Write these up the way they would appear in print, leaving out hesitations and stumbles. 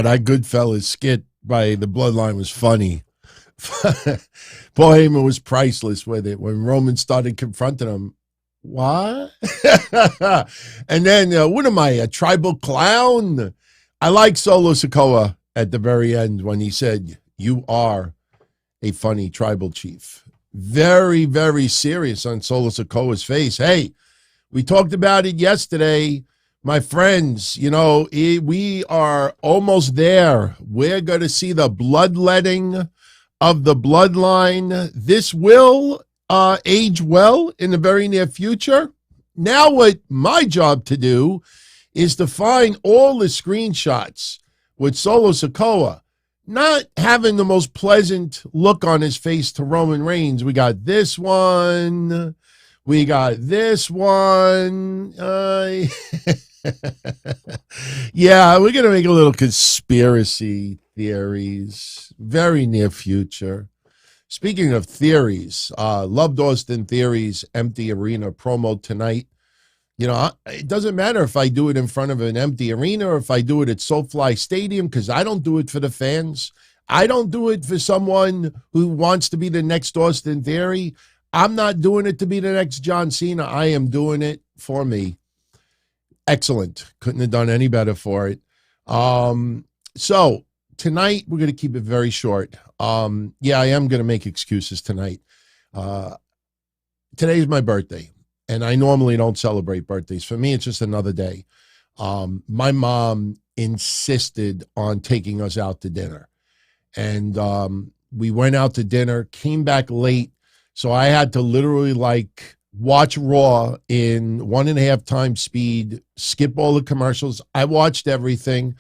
That Goodfellas skit by the Bloodline was funny. Paul Heyman was priceless with it when Roman started confronting him. What? And then, what am I, a tribal clown? I like Solo Sikoa at the very end when he said, "You are a funny tribal chief." Very, very serious on Solo Sikoa's face. Hey, we talked about it yesterday. My friends, we are almost there. We're going to see the bloodletting of the bloodline. This will age well in the very near future. Now what my job to do is to find all the screenshots with Solo Sikoa not having the most pleasant look on his face to Roman Reigns. We got this one. We got this one. Yeah, we're going to make a little conspiracy theories. Very near future. Speaking of theories, loved Austin Theory's empty arena promo tonight. It doesn't matter if I do it in front of an empty arena or if I do it at SoFi Stadium, because I don't do it for the fans. I don't do it for someone who wants to be the next Austin Theory. I'm not doing it to be the next John Cena. I am doing it for me. Excellent. Couldn't have done any better for it. So tonight, we're going to keep it very short. Yeah, I am going to make excuses tonight. Today's my birthday, and I normally don't celebrate birthdays. For me, it's just another day. My mom insisted on taking us out to dinner, and we went out to dinner, came back late, so I had to literally watch Raw in 1.5 times speed, skip all the commercials. I watched everything.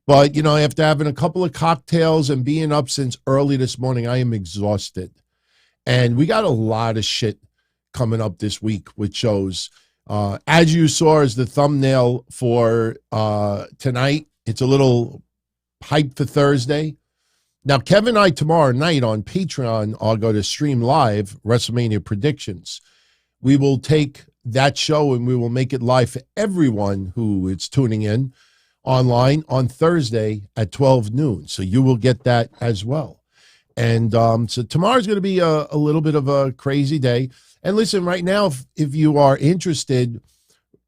But, after having a couple of cocktails and being up since early this morning, I am exhausted. And we got a lot of shit coming up this week with shows. As you saw as the thumbnail for tonight, it's a little hype for Thursday. Now, Kevin and I tomorrow night on Patreon are going to stream live WrestleMania predictions. We will take that show and we will make it live for everyone who is tuning in online on Thursday at 12 noon. So you will get that as well. And so tomorrow's going to be a little bit of a crazy day. And listen, right now, if you are interested,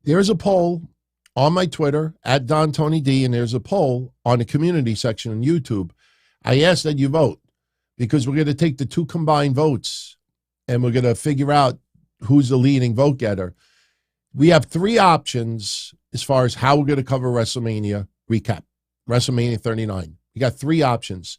there's a poll on my Twitter at Don Tony D, and there's a poll on the community section on YouTube. I ask that you vote because we're going to take the 2 combined votes and we're going to figure out who's the leading vote getter. We have 3 options as far as how we're going to cover WrestleMania recap, WrestleMania 39. You got 3 options.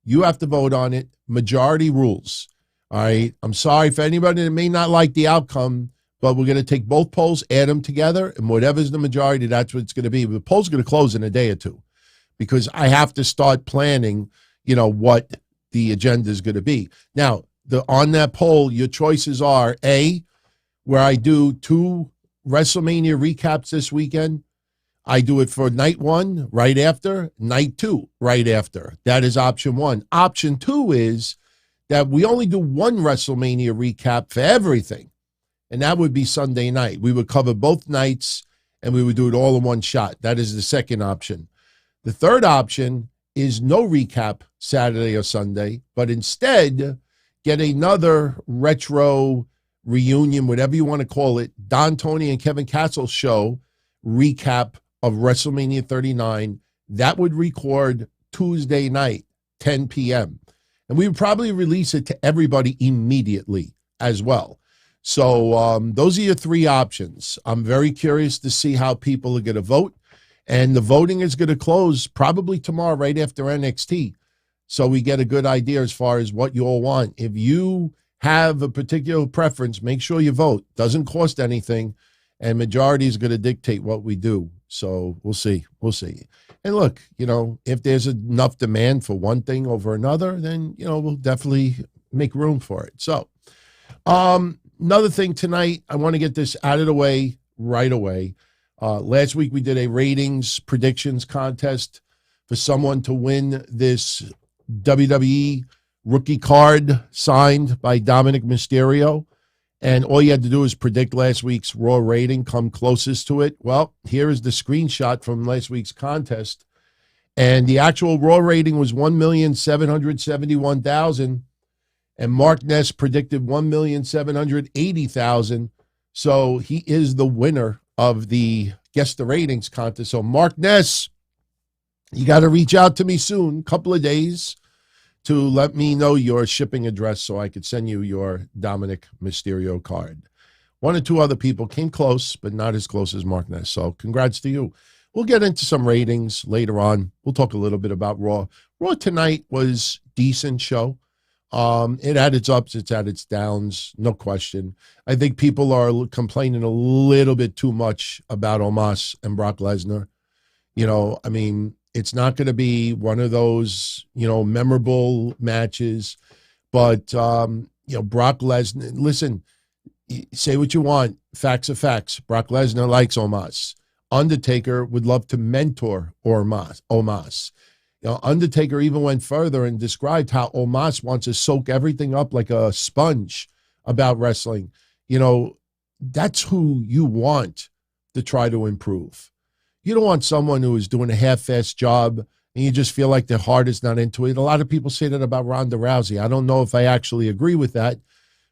You have to vote on it. Majority rules. All right. I'm sorry for anybody that may not like the outcome, but we're going to take both polls, add them together, and whatever's the majority, that's what it's going to be. The poll's going to close in a day or 2 because I have to start planning, what the agenda is going to be. Now, on that poll, your choices are A, where I do 2 WrestleMania recaps this weekend. I do it for night 1 right after, night 2 right after. That is option 1. Option 2 is that we only do 1 WrestleMania recap for everything, and that would be Sunday night. We would cover both nights, and we would do it all in one shot. That is the second option. The third option is no recap Saturday or Sunday, but instead get another retro reunion, whatever you want to call it, Don Tony and Kevin Castle show recap of WrestleMania 39. That would record Tuesday night, 10 p.m. And we would probably release it to everybody immediately as well. So those are your 3 options. I'm very curious to see how people are going to vote. And the voting is going to close probably tomorrow right after NXT. So we get a good idea as far as what you all want. If you have a particular preference, make sure you vote. Doesn't cost anything. And majority is going to dictate what we do. So we'll see. We'll see. And look, if there's enough demand for one thing over another, then, we'll definitely make room for it. So another thing tonight, I want to get this out of the way right away. Last week we did a ratings predictions contest for someone to win this WWE rookie card signed by Dominic Mysterio. And all you had to do is predict last week's Raw rating, come closest to it. Well, here is the screenshot from last week's contest. And the actual Raw rating was 1,771,000. And Mark Ness predicted 1,780,000. So he is the winner of the Guess the Ratings contest. So Mark Ness, you got to reach out to me soon, couple of days, to let me know your shipping address so I could send you your Dominic Mysterio card. One or two other people came close, but not as close as Mark Ness. So congrats to you. We'll get into some ratings later on. We'll talk a little bit about Raw. Raw tonight was a decent show. It had its ups, it's had its downs, no question. I think people are complaining a little bit too much about Omos and Brock Lesnar. You know, I mean, it's not going to be one of those, you know, memorable matches. But, you know, Brock Lesnar, listen, say what you want. Facts are facts. Brock Lesnar likes Omos. Undertaker would love to mentor Omos. You know, Undertaker even went further and described how Omos wants to soak everything up like a sponge about wrestling. You know, that's who you want to try to improve. You don't want someone who is doing a half-assed job and you just feel like their heart is not into it. A lot of people say that about Ronda Rousey. I don't know if I actually agree with that.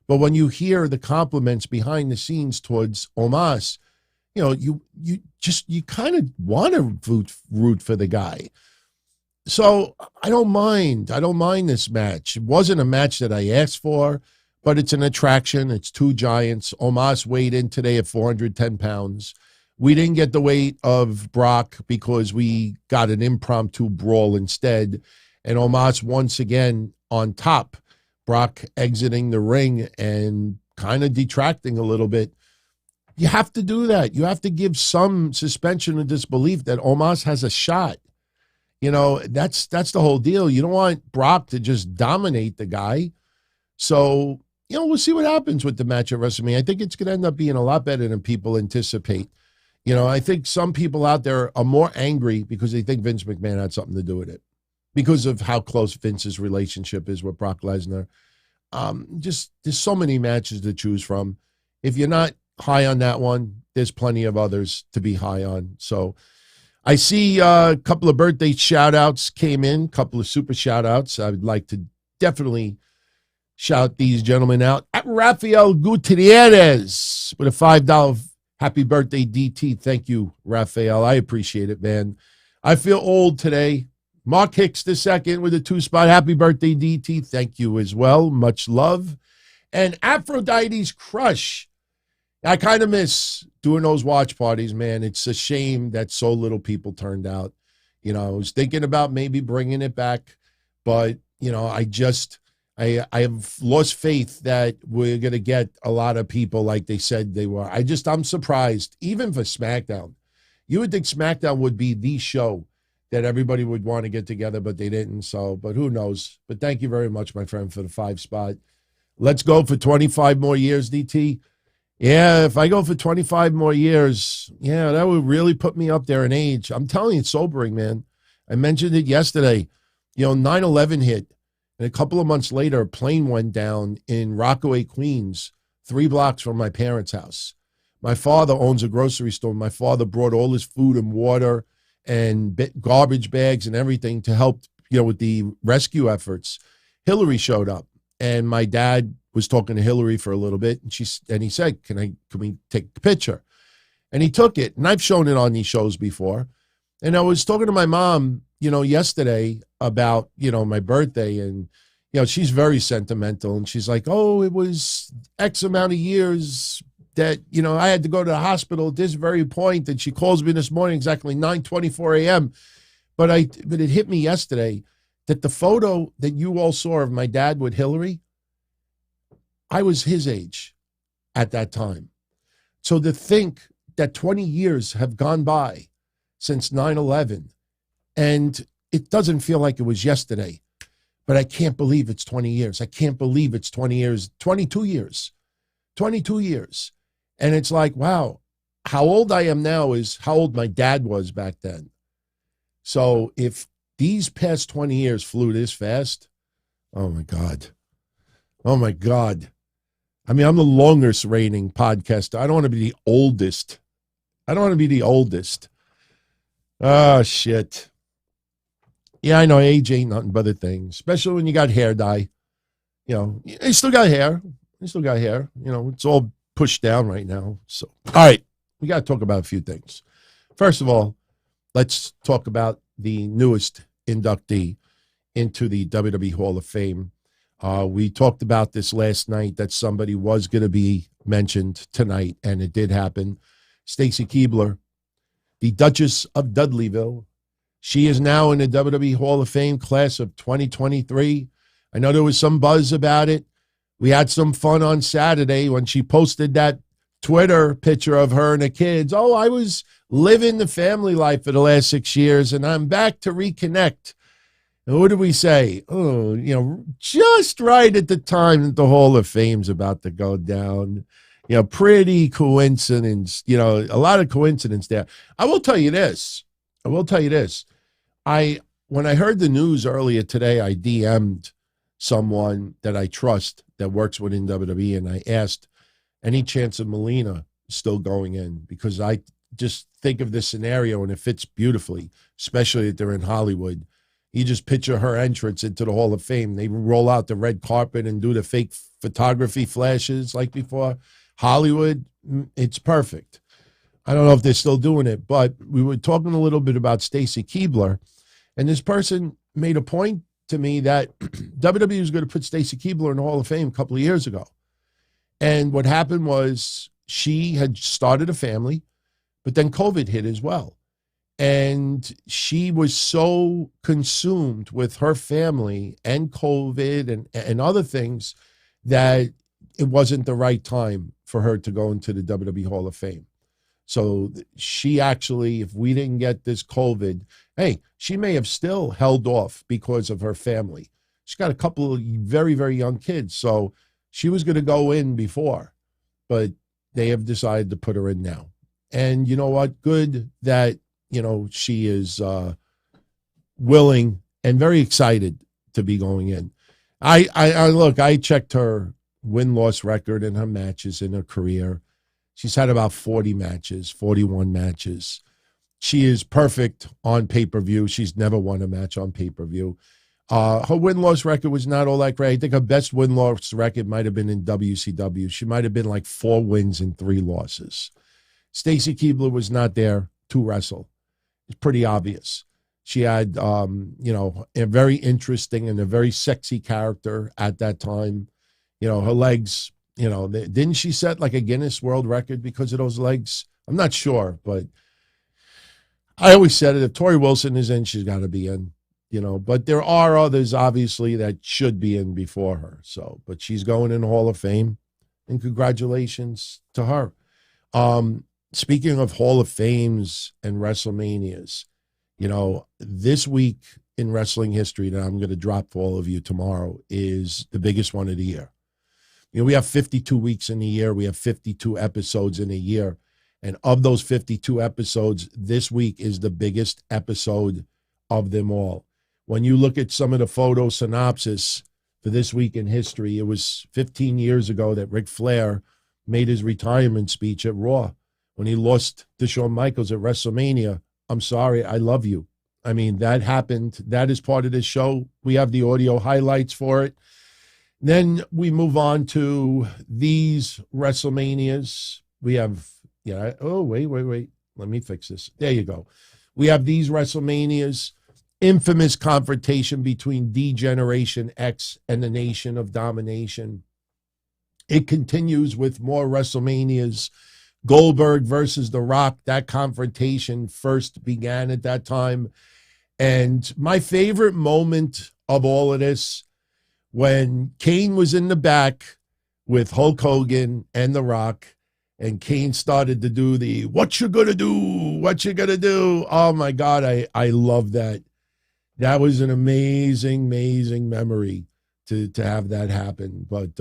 But when you hear the compliments behind the scenes towards Omos, you know, you kind of want to root for the guy. So I don't mind. I don't mind this match. It wasn't a match that I asked for, but it's an attraction. It's two giants. Omos weighed in today at 410 pounds. We didn't get the weight of Brock because we got an impromptu brawl instead. And Omos once again on top. Brock exiting the ring and kind of detracting a little bit. You have to do that. You have to give some suspension of disbelief that Omos has a shot. You know, that's the whole deal. You don't want Brock to just dominate the guy. So, you know, we'll see what happens with the match at WrestleMania. I think it's going to end up being a lot better than people anticipate. You know, I think some people out there are more angry because they think Vince McMahon had something to do with it because of how close Vince's relationship is with Brock Lesnar. Just there's so many matches to choose from. If you're not high on that one, there's plenty of others to be high on. So I see a couple of birthday shout-outs came in, a couple of super shout-outs. I would like to definitely shout these gentlemen out. At Rafael Gutierrez with a $5 happy birthday, DT. Thank you, Rafael. I appreciate it, man. I feel old today. Mark Hicks II with a 2-spot. Happy birthday, DT. Thank you as well. Much love. And Aphrodite's Crush. I kind of miss doing those watch parties, man. It's a shame that so little people turned out. You know, I was thinking about maybe bringing it back, but, you know, I have lost faith that we're going to get a lot of people like they said they were. I'm surprised, even for SmackDown. You would think SmackDown would be the show that everybody would want to get together, but they didn't. So, but who knows? But thank you very much, my friend, for the 5-spot. Let's go for 25 more years, DT. Yeah, if I go for 25 more years, yeah, that would really put me up there in age. I'm telling you, it's sobering, man. I mentioned it yesterday. You know, 9/11 hit, and a couple of months later, a plane went down in Rockaway, Queens, 3 blocks from my parents' house. My father owns a grocery store. My father brought all his food and water and garbage bags and everything to help, you know, with the rescue efforts. Hillary showed up, and my dad was talking to Hillary for a little bit, and he said, can we take a picture? And he took it, and I've shown it on these shows before. And I was talking to my mom, you know, yesterday about, you know, my birthday, and, you know, she's very sentimental, and she's like, oh, it was X amount of years that, you know, I had to go to the hospital at this very point, and she calls me this morning exactly 9:24 a.m. But it hit me yesterday that the photo that you all saw of my dad with Hillary, I was his age at that time. So to think that 20 years have gone by since 9/11, and it doesn't feel like it was yesterday, but I can't believe it's 20 years. I can't believe it's 20 years, 22 years, 22 years. And it's like, wow, how old I am now is how old my dad was back then. So if these past 20 years flew this fast, oh my God. Oh my God. I mean, I'm the longest reigning podcaster. I don't want to be the oldest. I don't want to be the oldest. Oh, shit. Yeah, I know age ain't nothing but a thing, especially when you got hair dye. You know, you still got hair. You still got hair. You know, it's all pushed down right now. So, all right, we got to talk about a few things. First of all, let's talk about the newest inductee into the WWE Hall of Fame. We talked about this last night that somebody was going to be mentioned tonight, and it did happen. Stacy Keibler, the Duchess of Dudleyville. She is now in the WWE Hall of Fame class of 2023. I know there was some buzz about it. We had some fun on Saturday when she posted that Twitter picture of her and the kids. Oh, I was living the family life for the last 6 years, and I'm back to reconnect. And what did we say? Oh, you know, just right at the time that the Hall of Fame's about to go down. You know, pretty coincidence, you know, a lot of coincidence there. I will tell you this. When I heard the news earlier today, I DM'd someone that I trust that works within WWE, and I asked, any chance of Melina still going in? Because I just think of this scenario, and it fits beautifully, especially if they're in Hollywood. You just picture her entrance into the Hall of Fame. They roll out the red carpet and do the fake photography flashes like before. Hollywood, it's perfect. I don't know if they're still doing it, but we were talking a little bit about Stacy Keibler, and this person made a point to me that WWE was going to put Stacy Keibler in the Hall of Fame a couple of years ago. And what happened was she had started a family, but then COVID hit as well. And she was so consumed with her family and COVID and other things that it wasn't the right time for her to go into the WWE Hall of Fame. So she actually, if we didn't get this COVID, hey, she may have still held off because of her family. She's got a couple of very, very young kids. So she was going to go in before, but they have decided to put her in now. And you know what? Good that, you know, she is willing and very excited to be going in. I checked her win-loss record in her matches in her career. She's had about 40 matches, 41 matches. She is perfect on pay-per-view. She's never won a match on pay-per-view. Her win-loss record was not all that great. I think her best win-loss record might have been in WCW. She might have been like 4 wins and 3 losses. Stacy Keibler was not there to wrestle. It's pretty obvious. She had, you know, a very interesting and a very sexy character at that time. You know, her legs, you know, didn't she set like a Guinness World Record because of those legs? I'm not sure, but I always said it. If Tori Wilson is in, she's got to be in, you know. But there are others, obviously, that should be in before her. So, but she's going in the Hall of Fame, and congratulations to her. Speaking of Hall of Fames and WrestleManias, you know, this week in wrestling history that I'm going to drop for all of you tomorrow is the biggest one of the year. You know, we have 52 weeks in a year. We have 52 episodes in a year. And of those 52 episodes, this week is the biggest episode of them all. When you look at some of the photo synopsis for this week in history, it was 15 years ago that Ric Flair made his retirement speech at Raw. When he lost to Shawn Michaels at WrestleMania, I'm sorry, I love you. I mean, that happened. That is part of this show. We have the audio highlights for it. Then we move on to these WrestleManias. We have, wait. Let me fix this. There you go. We have these WrestleManias, infamous confrontation between D-Generation X and the Nation of Domination. It continues with more WrestleManias. Goldberg versus The Rock, that confrontation first began at that time. And my favorite moment of all of this, when Kane was in the back with Hulk Hogan and The Rock, and Kane started to do the, what you gonna do? What you gonna do? Oh my God, I love that. That was an amazing, amazing memory to have that happen. But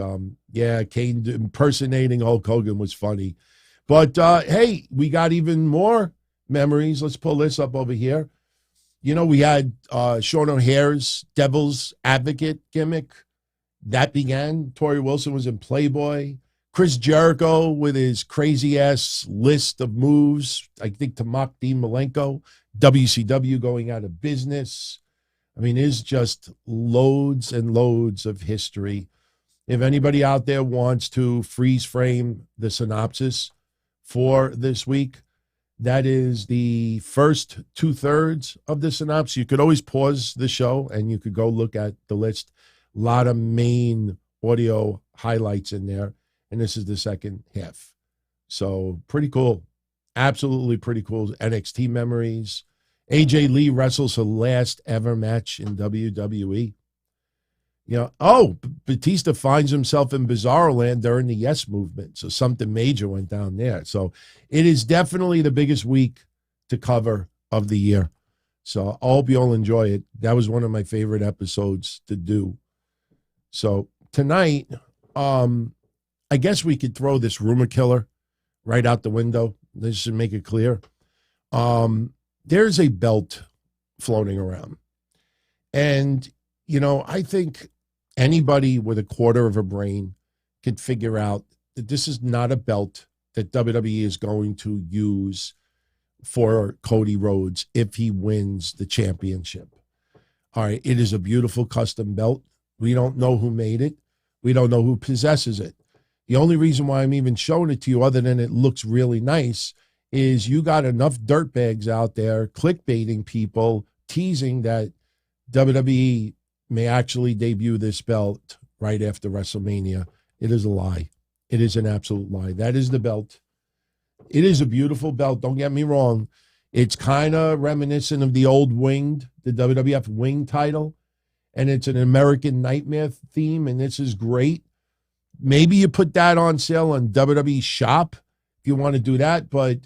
yeah, Kane impersonating Hulk Hogan was funny. But, hey, we got even more memories. Let's pull this up over here. You know, we had Sean O'Hare's Devil's Advocate gimmick. That began. Tori Wilson was in Playboy. Chris Jericho with his crazy-ass list of moves, I think to mock Dean Malenko. WCW going out of business. I mean, there's just loads and loads of history. If anybody out there wants to freeze frame the synopsis for this week, that is the first 2/3 of the synopsis. You could always pause the show and you could go look at the list. A lot of main audio highlights in there. And this is the second half. So pretty cool. Absolutely pretty cool. NXT memories. AJ Lee wrestles her last ever match in WWE. Batista finds himself in Bizarro Land during the Yes movement. So something major went down there. So it is definitely the biggest week to cover of the year. So I hope you all enjoy it. That was one of my favorite episodes to do. So tonight, I guess we could throw this rumor killer right out the window. This should make it clear. There's a belt floating around. And, I think anybody with a quarter of a brain could figure out that this is not a belt that WWE is going to use for Cody Rhodes if he wins the championship. All right, it is a beautiful custom belt. We don't know who made it. We don't know who possesses it. The only reason why I'm even showing it to you, other than it looks really nice, is you got enough dirtbags out there clickbaiting people, teasing that WWE may actually debut this belt right after WrestleMania. It is a lie. It is an absolute lie. That is the belt. It is a beautiful belt. Don't get me wrong. It's kind of reminiscent of the old winged, the WWF wing title. And it's an American Nightmare theme. And this is great. Maybe you put that on sale on WWE Shop if you want to do that. But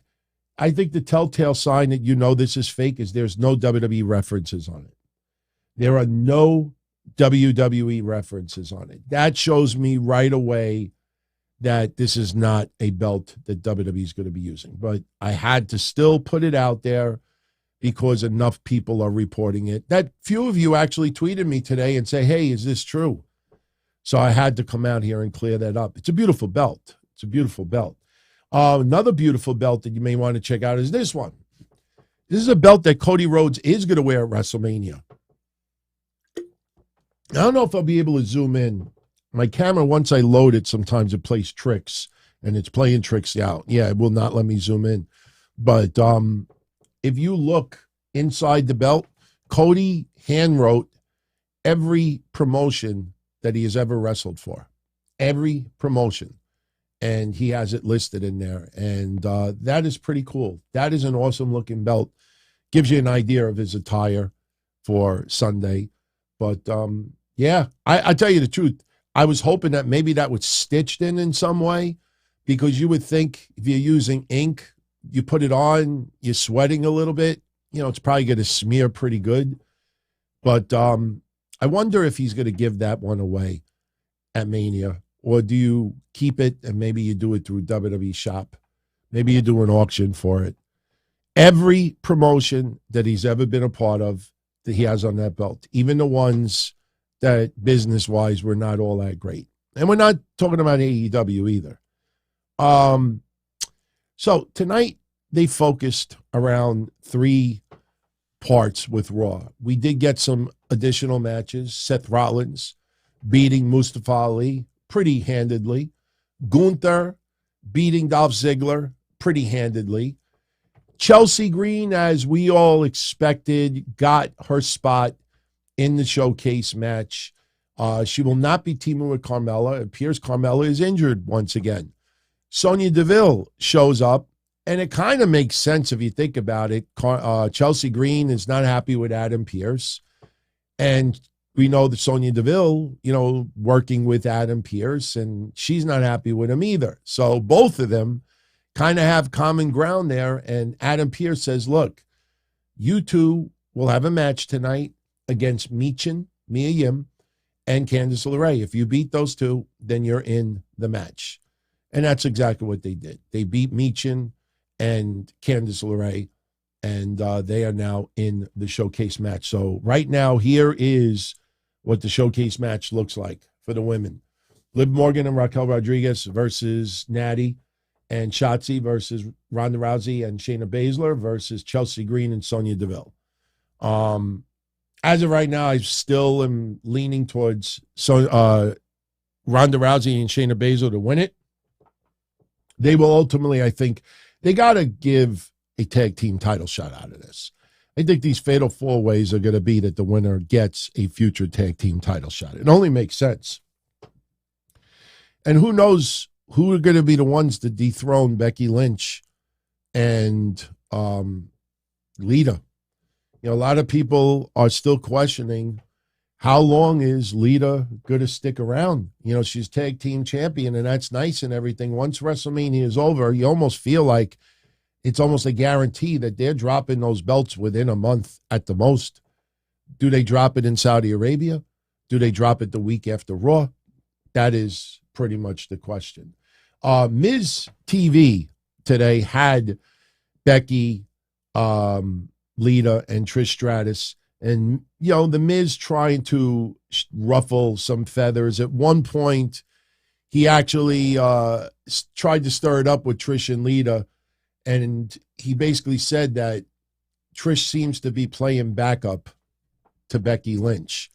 I think the telltale sign that this is fake is there's no WWE references on it. There are no WWE references on it. That shows me right away that this is not a belt that WWE is going to be using. But I had to still put it out there because enough people are reporting it. That few of you actually tweeted me today and say, hey, is this true? So I had to come out here and clear that up. It's a beautiful belt. It's a beautiful belt. Another beautiful belt that you may want to check out is this one. This is a belt that Cody Rhodes is going to wear at WrestleMania. I don't know if I'll be able to zoom in. My camera, once I load it, sometimes it plays tricks, and it's playing tricks out. Yeah, it will not let me zoom in. But if you look inside the belt, Cody handwrote every promotion that he has ever wrestled for. Every promotion. And he has it listed in there. And that is pretty cool. That is an awesome looking belt. Gives you an idea of his attire for Sunday. But I tell you the truth. I was hoping that maybe that was stitched in some way, because you would think if you're using ink, you put it on, you're sweating a little bit, it's probably going to smear pretty good. But I wonder if he's going to give that one away at Mania. Or do you keep it and maybe you do it through WWE Shop? Maybe you do an auction for it. Every promotion that he's ever been a part of that he has on that belt, even the ones that business-wise were not all that great. And we're not talking about AEW either. So tonight they focused around 3 parts with Raw. We did get some additional matches. Seth Rollins beating Mustafa Ali pretty handedly. Gunther beating Dolph Ziggler pretty handedly. Chelsea Green, as we all expected, got her spot in the showcase match. She will not be teaming with Carmella. It appears Carmella is injured once again. Sonya Deville shows up, and it kind of makes sense if you think about it. Chelsea Green is not happy with Adam Pearce, and we know that Sonya Deville, working with Adam Pearce, and she's not happy with him either. So both of them kind of have common ground there, and Adam Pearce says, look, you two will have a match tonight against Mia Yim, and Candice LeRae. If you beat those two, then you're in the match. And that's exactly what they did. They beat Michin and Candice LeRae, and they are now in the showcase match. So right now, here is what the showcase match looks like for the women. Liv Morgan and Raquel Rodriguez versus Natty and Shotzi versus Ronda Rousey and Shayna Baszler versus Chelsea Green and Sonya Deville. as of right now, I still am leaning towards Ronda Rousey and Shayna Baszler to win it. They will ultimately, I think, they got to give a tag team title shot out of this. I think these fatal four ways are going to be that the winner gets a future tag team title shot. It only makes sense. And who knows who are going to be the ones to dethrone Becky Lynch and Lita. You know, a lot of people are still questioning how long is Lita going to stick around. You know, she's tag team champion, and that's nice and everything. Once WrestleMania is over, you almost feel like it's almost a guarantee that they're dropping those belts within a month at the most. Do they drop it in Saudi Arabia? Do they drop it the week after Raw? That is pretty much the question. Miz TV today had Becky, Lita, and Trish Stratus. And, you know, the Miz trying to ruffle some feathers. At one point, he actually tried to stir it up with Trish and Lita. And he basically said that Trish seems to be playing backup to Becky Lynch,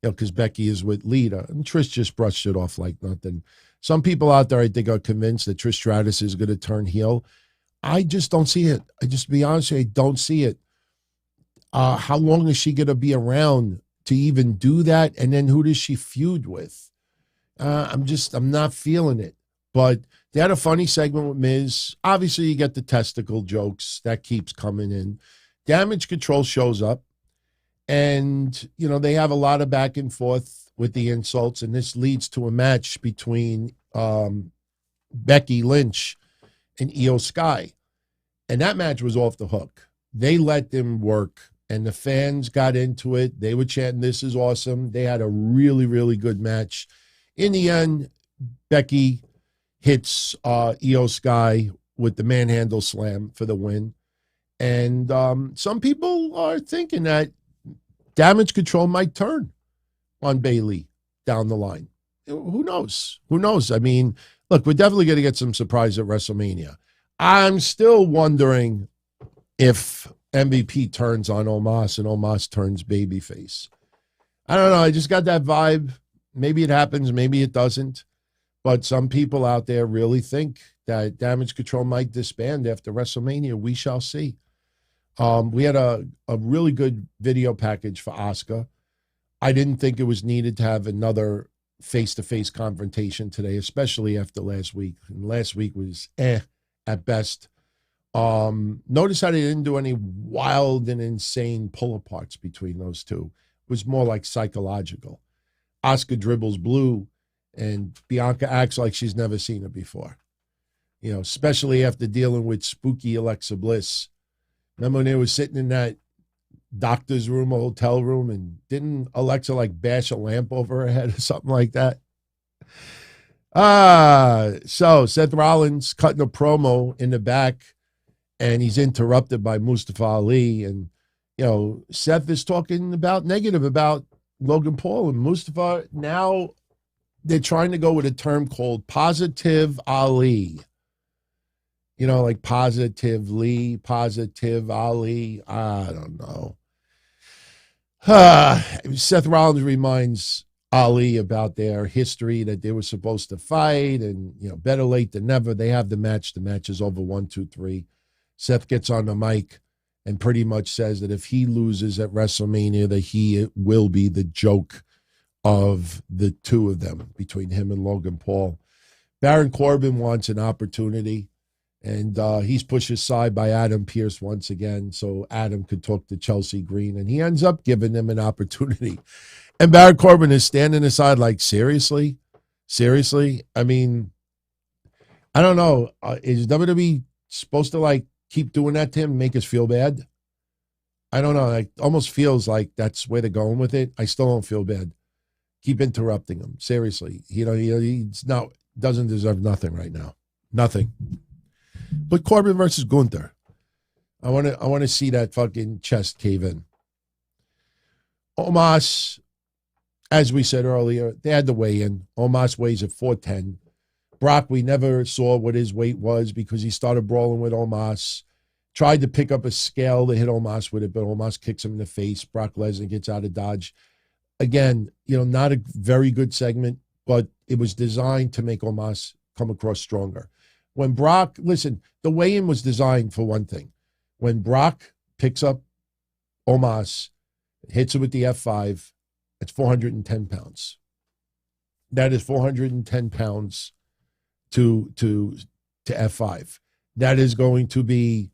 you know, because Becky is with Lita. And Trish just brushed it off like nothing. Some people out there, I think, are convinced that Trish Stratus is going to turn heel. I just don't see it. To be honest with you, I don't see it. How long is she going to be around to even do that? And then who does she feud with? I'm not feeling it. But they had a funny segment with Miz. Obviously, you get the testicle jokes. That keeps coming in. Damage Control shows up. And, you know, they have a lot of back and forth with the insults. And this leads to a match between Becky Lynch and Io Sky. And that match was off the hook. They let them work. And the fans got into it. They were chanting, "This is awesome." They had a really, really good match. In the end, Becky hits Io Sky with the manhandle slam for the win. And some people are thinking that Damage Control might turn on Bayley down the line. Who knows? Who knows? I mean, look, we're definitely going to get some surprise at WrestleMania. I'm still wondering if MVP turns on Omos and Omos turns babyface. I don't know. I just got that vibe. Maybe it happens. Maybe it doesn't. But some people out there really think that Damage Control might disband after WrestleMania. We shall see. We had a really good video package for Asuka. I didn't think it was needed to have another face-to-face confrontation today, especially after last week. And last week was at best. Notice how they didn't do any wild and insane pull-aparts between those two. It was more like psychological. Asuka dribbles Blue, and Bianca acts like she's never seen it before. You know, especially after dealing with spooky Alexa Bliss. Remember when they were sitting in that doctor's room, a hotel room, and didn't Alexa like bash a lamp over her head or something like that? So Seth Rollins cutting a promo in the back, and he's interrupted by Mustafa Ali. And, you know, Seth is talking about negative about Logan Paul and Mustafa. Now they're trying to go with a term called positive Ali. You know, like positively, positive Ali. I don't know. Seth Rollins reminds Ali about their history, that they were supposed to fight, and, you know, better late than never. They have the match. The match is over 1, 2, 3. Seth gets on the mic and pretty much says that if he loses at WrestleMania, that he will be the joke of the two of them, between him and Logan Paul. Baron Corbin wants an opportunity, and he's pushed aside by Adam Pearce once again, so Adam could talk to Chelsea Green, and he ends up giving them an opportunity. And Baron Corbin is standing aside like, seriously? Seriously? I mean, I don't know. Is WWE supposed to, like, keep doing that to him, make us feel bad? I don't know. It almost feels like that's where they're going with it. I still don't feel bad. Keep interrupting him. Seriously. You know, he's not, doesn't deserve nothing right now. Nothing. But Corbin versus Gunther. I want to see that fucking chest cave in. Omos, as we said earlier, they had the weigh-in. Omos weighs at 410. Brock, we never saw what his weight was because he started brawling with Omos. tried to pick up a scale to hit Omos with it, but Omos kicks him in the face. Brock Lesnar gets out of dodge. Again, not a very good segment, but it was designed to make Omos come across stronger. When Brock, listen, the weigh-in was designed for one thing. When Brock picks up Omos, hits him with the F5, it's 410 pounds. That is 410 pounds to F5. That is going to be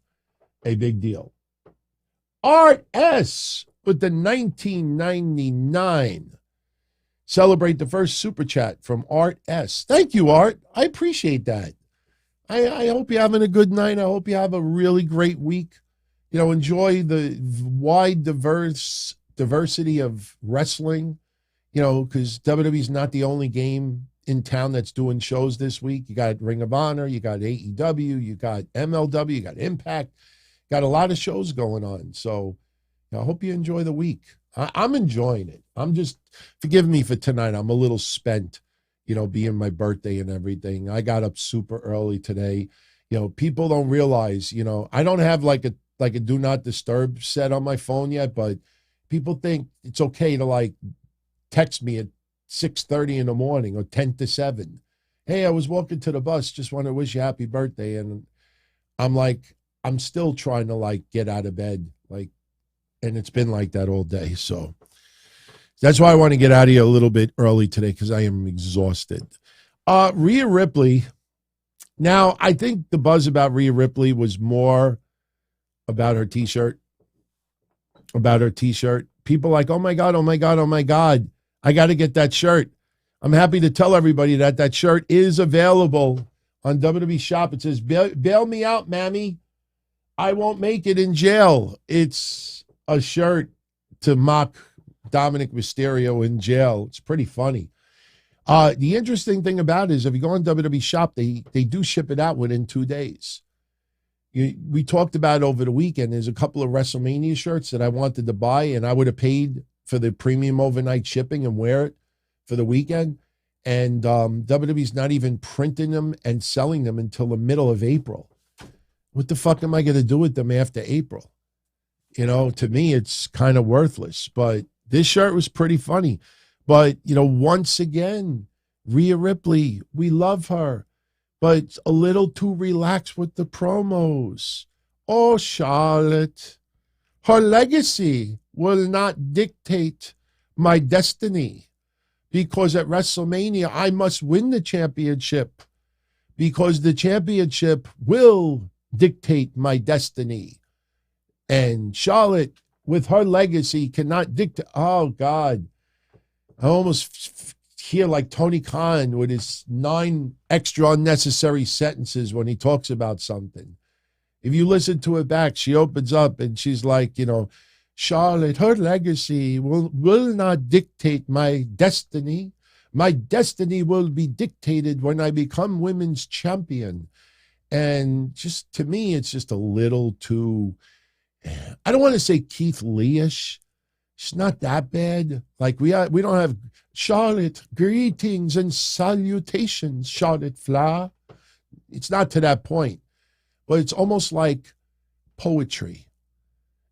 a big deal. Art S with the 1999. Celebrate the first super chat from Art S. Thank you, Art. I appreciate that. I hope you're having a good night. I hope you have a really great week. Enjoy the wide diversity of wrestling, because WWE's not the only game in town that's doing shows this week. You got Ring of Honor, you got AEW, you got MLW, you got Impact. Got a lot of shows going on. So I hope you enjoy the week. I'm enjoying it. I'm just, forgive me for tonight. I'm a little spent, being my birthday and everything. I got up super early today. People don't realize, I don't have like a do not disturb set on my phone yet, but people think it's okay to text me at 6:30 in the morning or 10 to 7. Hey, I was walking to the bus. Just want to wish you happy birthday. And I'm still trying to get out of bed. And it's been like that all day. So that's why I want to get out of here a little bit early today, because I am exhausted. Rhea Ripley. Now, I think the buzz about Rhea Ripley was more about her T-shirt. People oh my God, oh my God, oh my God. I got to get that shirt. I'm happy to tell everybody that shirt is available on WWE Shop. It says, bail me out, mammy. I won't make it in jail. It's a shirt to mock Dominic Mysterio in jail. It's pretty funny. The interesting thing about it is if you go on WWE Shop, they do ship it out within 2 days. We talked about over the weekend. There's a couple of WrestleMania shirts that I wanted to buy, and I would have paid for the premium overnight shipping and wear it for the weekend. And WWE's not even printing them and selling them until the middle of April. What the fuck am I going to do with them after April? To me, it's kind of worthless. But this shirt was pretty funny. But, once again, Rhea Ripley, we love her, but a little too relaxed with the promos. Oh, Charlotte, her legacy will not dictate my destiny, because at WrestleMania, I must win the championship, because the championship will dictate my destiny. And Charlotte, with her legacy, cannot dictate. Oh, God. I almost hear like Tony Khan with his 9 extra unnecessary sentences when he talks about something. If you listen to it back, she opens up and she's like, Charlotte, her legacy will not dictate my destiny. My destiny will be dictated when I become women's champion. And just, to me, it's just a little too, I don't want to say Keith Lee-ish. It's not that bad. We don't have Charlotte, greetings and salutations, Charlotte Flair. It's not to that point. But it's almost like poetry.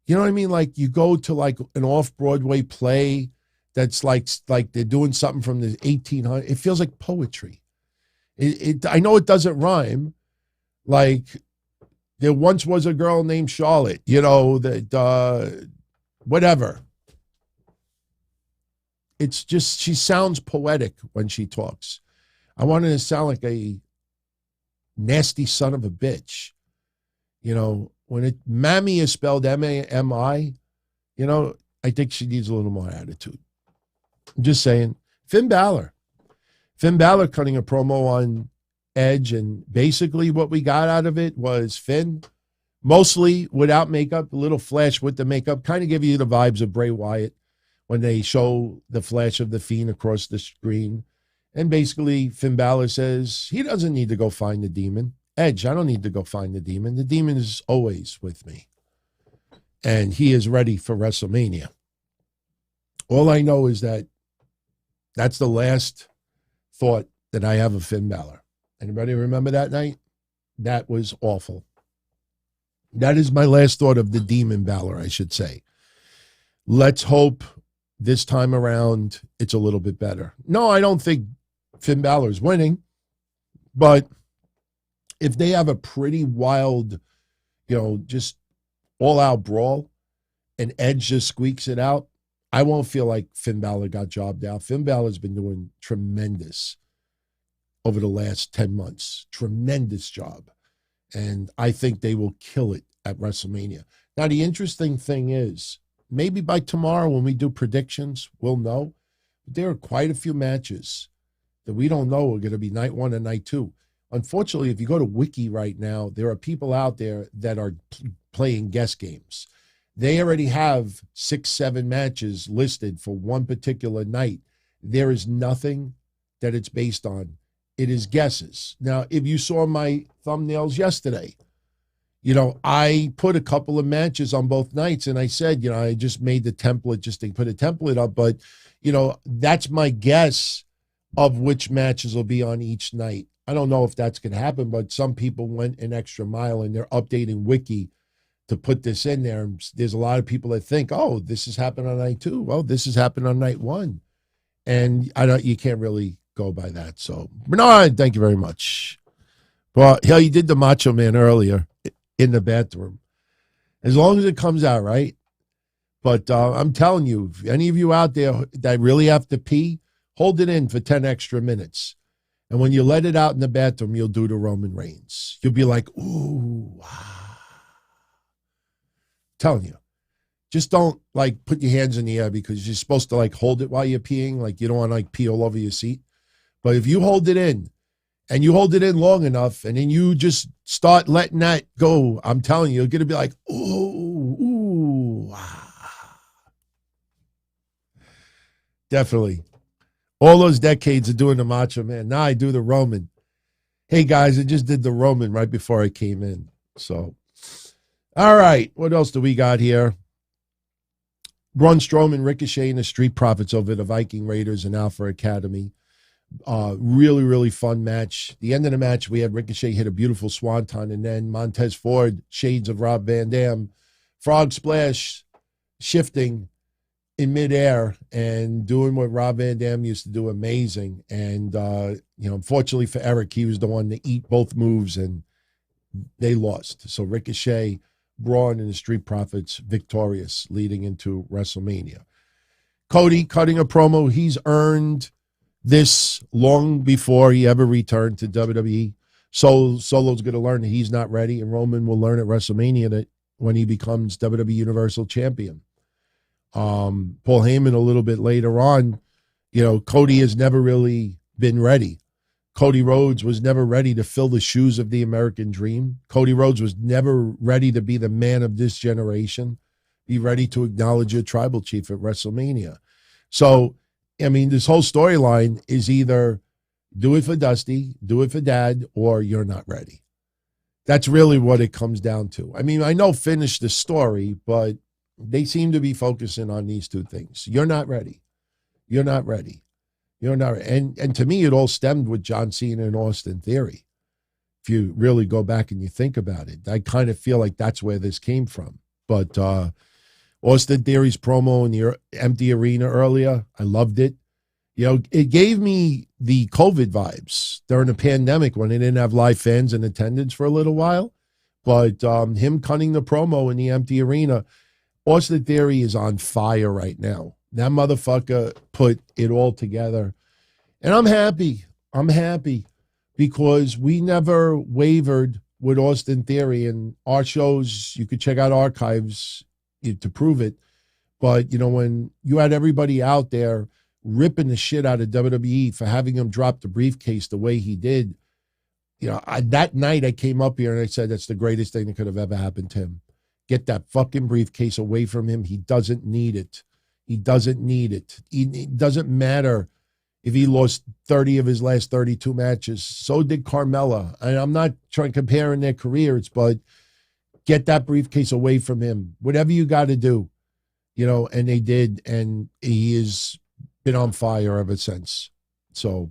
You know what I mean? You go to an off-Broadway play that's like they're doing something from the 1800s. It feels like poetry. I know it doesn't rhyme. There once was a girl named Charlotte, whatever. It's just, she sounds poetic when she talks. I want her to sound like a nasty son of a bitch. When Mammy is spelled M-A-M-I, I think she needs a little more attitude. I'm just saying. Finn Balor cutting a promo on Edge, and basically what we got out of it was Finn, mostly without makeup, a little flash with the makeup, kind of give you the vibes of Bray Wyatt when they show the flash of the Fiend across the screen. And basically Finn Balor says he doesn't need to go find the demon. Edge, I don't need to go find the demon. The demon is always with me. And he is ready for WrestleMania. All I know is that's the last thought that I have of Finn Balor. Anybody remember that night? That was awful. That is my last thought of the Demon Balor, I should say. Let's hope this time around it's a little bit better. No, I don't think Finn Balor's winning, but if they have a pretty wild, just all-out brawl and Edge just squeaks it out, I won't feel like Finn Balor got jobbed out. Finn Balor's been doing tremendous over the last 10 months. Tremendous job. And I think they will kill it at WrestleMania. Now, the interesting thing is, maybe by tomorrow when we do predictions, we'll know. But there are quite a few matches that we don't know are going to be night one and night two. Unfortunately, if you go to Wiki right now, there are people out there that are playing guess games. They already have 6, 7 matches listed for one particular night. There is nothing that it's based on. It is guesses. Now, if you saw my thumbnails yesterday, I put a couple of matches on both nights, and I said, I just made the template just to put a template up, but, that's my guess of which matches will be on each night. I don't know if that's going to happen, but some people went an extra mile, and they're updating Wiki to put this in there. There's a lot of people that think, oh, this has happened on night 2. Well, this has happened on night 1. And you can't really go by that. So, Bernard, thank you very much. Well, you did the Macho Man earlier in the bathroom. As long as it comes out, right? But I'm telling you, if any of you out there that really have to pee, hold it in for 10 extra minutes. And when you let it out in the bathroom, you'll do the Roman Reigns. You'll be like, ooh, wow. Telling you. Just don't, put your hands in the air because you're supposed to, hold it while you're peeing. You don't want to, pee all over your seat. But if you hold it in, and you hold it in long enough, and then you just start letting that go, I'm telling you, you're going to be like, ooh, ah. Definitely. All those decades of doing the Macho Man. Now I do the Roman. Hey, guys, I just did the Roman right before I came in. So, all right, what else do we got here? Braun Strowman, Ricochet, and the Street Profits over the Viking Raiders and Alpha Academy. Really, really fun match. The end of the match, we had Ricochet hit a beautiful swanton, and then Montez Ford, shades of Rob Van Dam, frog splash, shifting in midair and doing what Rob Van Dam used to do, amazing. And, unfortunately for Eric, he was the one to eat both moves, and they lost. So Ricochet, Braun, and the Street Profits victorious leading into WrestleMania. Cody cutting a promo. He's earned this long before he ever returned to WWE. Solo's going to learn that he's not ready, and Roman will learn at WrestleMania that when he becomes WWE Universal Champion. Paul Heyman a little bit later on, Cody has never really been ready. Cody Rhodes was never ready to fill the shoes of the American Dream. Cody Rhodes was never ready to be the man of this generation, be ready to acknowledge your tribal chief at WrestleMania. So, this whole storyline is either do it for Dusty, do it for Dad, or you're not ready. That's really what it comes down to. I know finish the story, but they seem to be focusing on these two things. You're not ready. You're not ready. You're not. And to me, it all stemmed with John Cena and Austin Theory. If you really go back and you think about it, I kind of feel like that's where this came from. But Austin Theory's promo in the empty arena earlier, I loved it. It gave me the COVID vibes during the pandemic when they didn't have live fans in attendance for a little while. But him cutting the promo in the empty arena, Austin Theory is on fire right now. That motherfucker put it all together. And I'm happy. I'm happy because we never wavered with Austin Theory. And our shows, you could check out archives to prove it. But, when you had everybody out there ripping the shit out of WWE for having him drop the briefcase the way he did, that night I came up here and I said, that's the greatest thing that could have ever happened to him. Get that fucking briefcase away from him. He doesn't need it. He doesn't need it. It doesn't matter if he lost 30 of his last 32 matches. So did Carmella. And I'm not trying comparing their careers, but get that briefcase away from him. Whatever you got to do, and they did. And he has been on fire ever since. So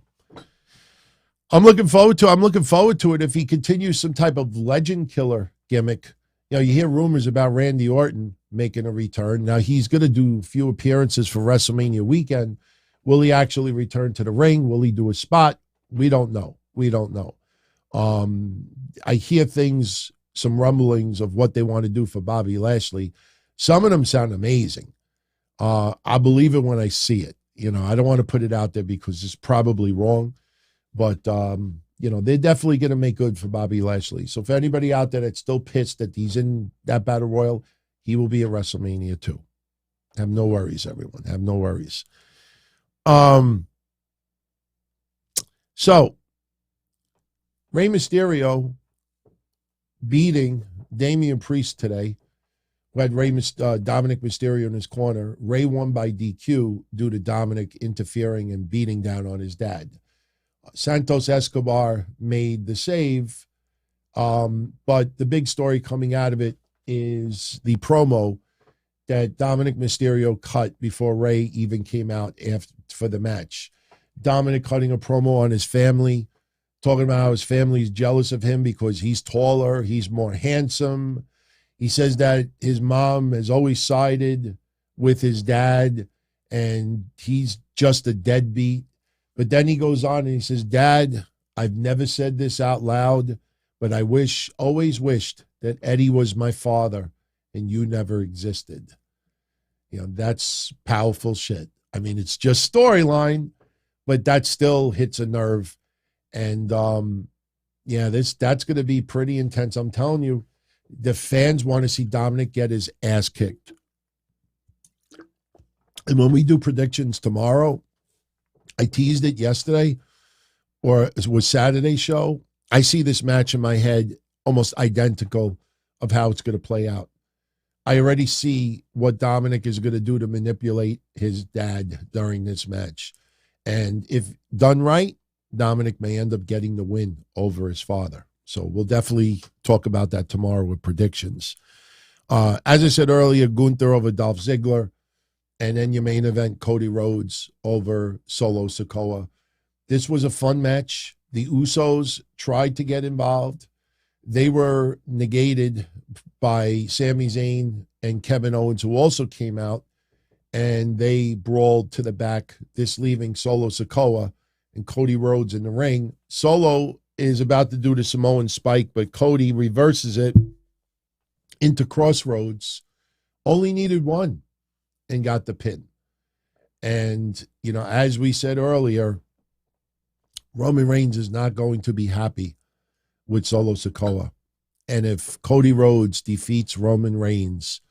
I'm looking forward to it if he continues some type of legend killer gimmick You hear rumors about Randy Orton making a return. Now, he's going to do a few appearances for WrestleMania weekend. Will he actually return to the ring? Will he do a spot? We don't know. We don't know. I hear things, some rumblings of what they want to do for Bobby Lashley. Some of them sound amazing. I believe it when I see it. I don't want to put it out there because it's probably wrong. But, they're definitely going to make good for Bobby Lashley. So for anybody out there that's still pissed that he's in that Battle Royal, he will be at WrestleMania too. Have no worries, everyone. Have no worries. So, Rey Mysterio beating Damian Priest today, who had Dominic Mysterio in his corner. Rey won by DQ due to Dominic interfering and beating down on his dad. Santos Escobar made the save, but the big story coming out of it is the promo that Dominic Mysterio cut before Rey even came out for the match. Dominic cutting a promo on his family, talking about how his family's jealous of him because he's taller, he's more handsome. He says that his mom has always sided with his dad and he's just a deadbeat. But then he goes on and he says, Dad, I've never said this out loud, but I always wished that Eddie was my father and you never existed. That's powerful shit. I mean, it's just storyline, but that still hits a nerve. And that's going to be pretty intense. I'm telling you, the fans want to see Dominic get his ass kicked. And when we do predictions tomorrow, I teased it yesterday, or it was Saturday's show. I see this match in my head almost identical of how it's going to play out. I already see what Dominic is going to do to manipulate his dad during this match. And if done right, Dominic may end up getting the win over his father. So we'll definitely talk about that tomorrow with predictions. As I said earlier, Gunther over Dolph Ziggler. And then your main event, Cody Rhodes over Solo Sikoa. This was a fun match. The Usos tried to get involved. They were negated by Sami Zayn and Kevin Owens, who also came out, and they brawled to the back, this leaving Solo Sikoa and Cody Rhodes in the ring. Solo is about to do the Samoan spike, but Cody reverses it into Crossroads. Only needed one. And got the pin. And, as we said earlier, Roman Reigns is not going to be happy with Solo Sikoa. And if Cody Rhodes defeats Roman Reigns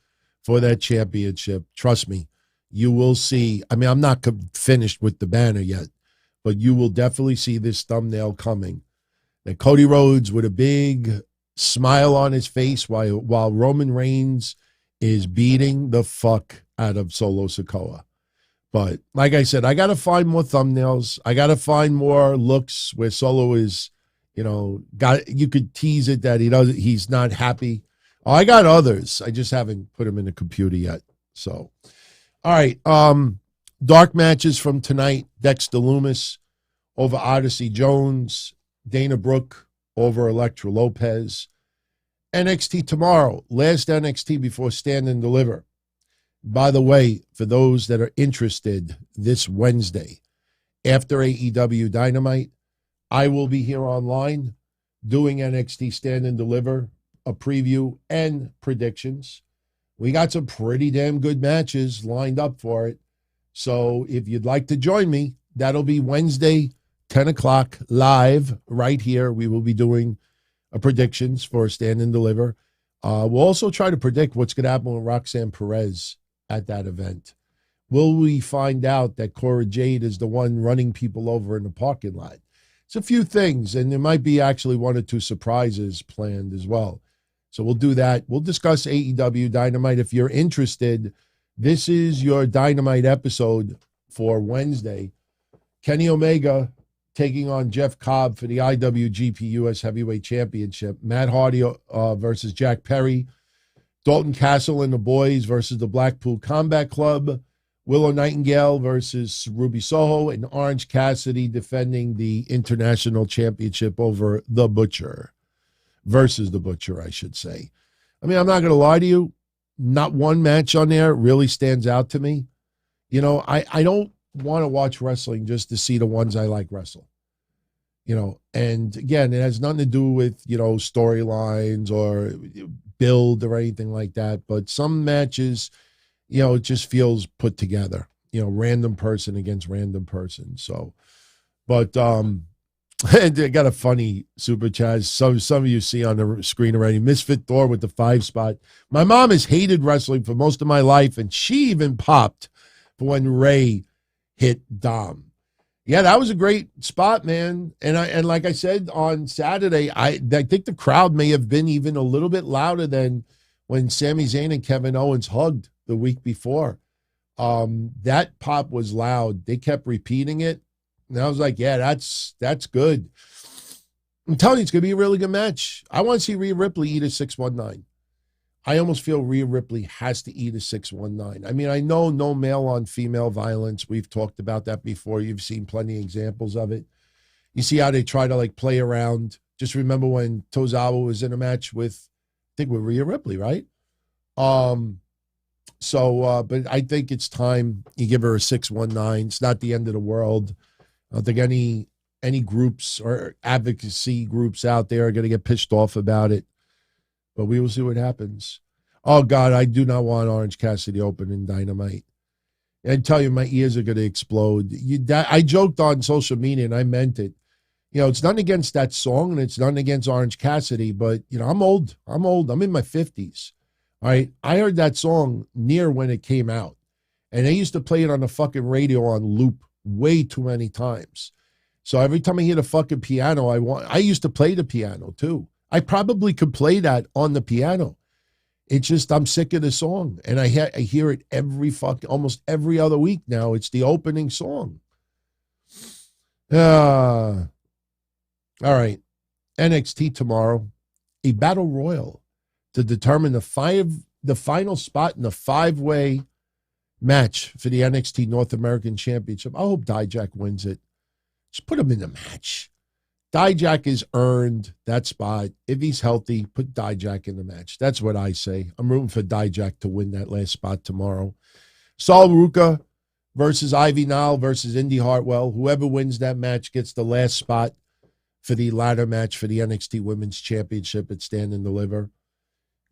for that championship, trust me, you will see. I mean, I'm not finished with the banner yet, but you will definitely see this thumbnail coming. That Cody Rhodes with a big smile on his face while Roman Reigns is beating the fuck out of Solo Sikoa. But like I said, I got to find more thumbnails. I got to find more looks where Solo is, you could tease it that he's not happy. Oh, I got others. I just haven't put them in the computer yet. So, all right. Dark matches from tonight. Dexter Lumis over Odyssey Jones. Dana Brooke over Elektra Lopez. NXT tomorrow. Last NXT before Stand and Deliver. By the way, for those that are interested, this Wednesday, after AEW Dynamite, I will be here online doing NXT Stand and Deliver, a preview and predictions. We got some pretty damn good matches lined up for it. So if you'd like to join me, that'll be Wednesday, 10 o'clock, live right here. We will be doing predictions for Stand and Deliver. We'll also try to predict what's going to happen with Roxanne Perez at that event. Will we find out that Cora Jade is the one running people over in the parking lot? It's a few things, and there might be actually one or two surprises planned as well. So we'll do that. We'll discuss AEW Dynamite. If you're interested, this is your Dynamite episode for Wednesday. Kenny Omega taking on Jeff Cobb for the IWGP US Heavyweight Championship. Matt Hardy versus Jack Perry. Dalton Castle and the Boys versus the Blackpool Combat Club. Willow Nightingale versus Ruby Soho. And Orange Cassidy defending the International Championship over The Butcher. Versus The Butcher, I should say. I mean, I'm not going to lie to you. Not one match on there really stands out to me. You know, I don't want to watch wrestling just to see the ones I like wrestle. You know, and again, it has nothing to do with, you know, storylines or build or anything like that. But some matches, you know, it just feels put together, you know, random person against random person. So, but, and I got a funny super chat. Some of you see on the screen already. Misfit Thor with the 5 spot. My mom has hated wrestling for most of my life, and she even popped for when Ray hit Dom. Yeah, that was a great spot, man. And like I said on Saturday, I think the crowd may have been even a little bit louder than when Sami Zayn and Kevin Owens hugged the week before. That pop was loud. They kept repeating it. And I was like, yeah, that's good. I'm telling you, it's going to be a really good match. I want to see Rhea Ripley eat a 619. I almost feel Rhea Ripley has to eat a 619. I mean, I know no male on female violence. We've talked about that before. You've seen plenty of examples of it. You see how they try to like play around. Just remember when Tozawa was in a match with, I think with Rhea Ripley, right? But I think it's time you give her a 619. It's not the end of the world. I don't think any groups or advocacy groups out there are going to get pissed off about it. But we will see what happens. Oh, God, I do not want Orange Cassidy open in Dynamite. I tell you, my ears are going to explode. I joked on social media, and I meant it. You know, it's nothing against that song, and it's nothing against Orange Cassidy, but, you know, I'm old. I'm in my 50s. All right? I heard that song near when it came out, and they used to play it on the fucking radio on loop way too many times. So every time I hear the fucking piano, I used to play the piano too. I probably could play that on the piano. It's just I'm sick of the song, and I hear it almost every other week now. It's the opening song. All right, NXT tomorrow, a battle royal to determine the final spot in the 5-way match for the NXT North American Championship. I hope Dijak wins it. Just put him in the match. Dijak has earned that spot. If he's healthy, put Dijak in the match. That's what I say. I'm rooting for Dijak to win that last spot tomorrow. Sol Ruka versus Ivy Nile versus Indy Hartwell. Whoever wins that match gets the last spot for the ladder match for the NXT Women's Championship at Stand and Deliver.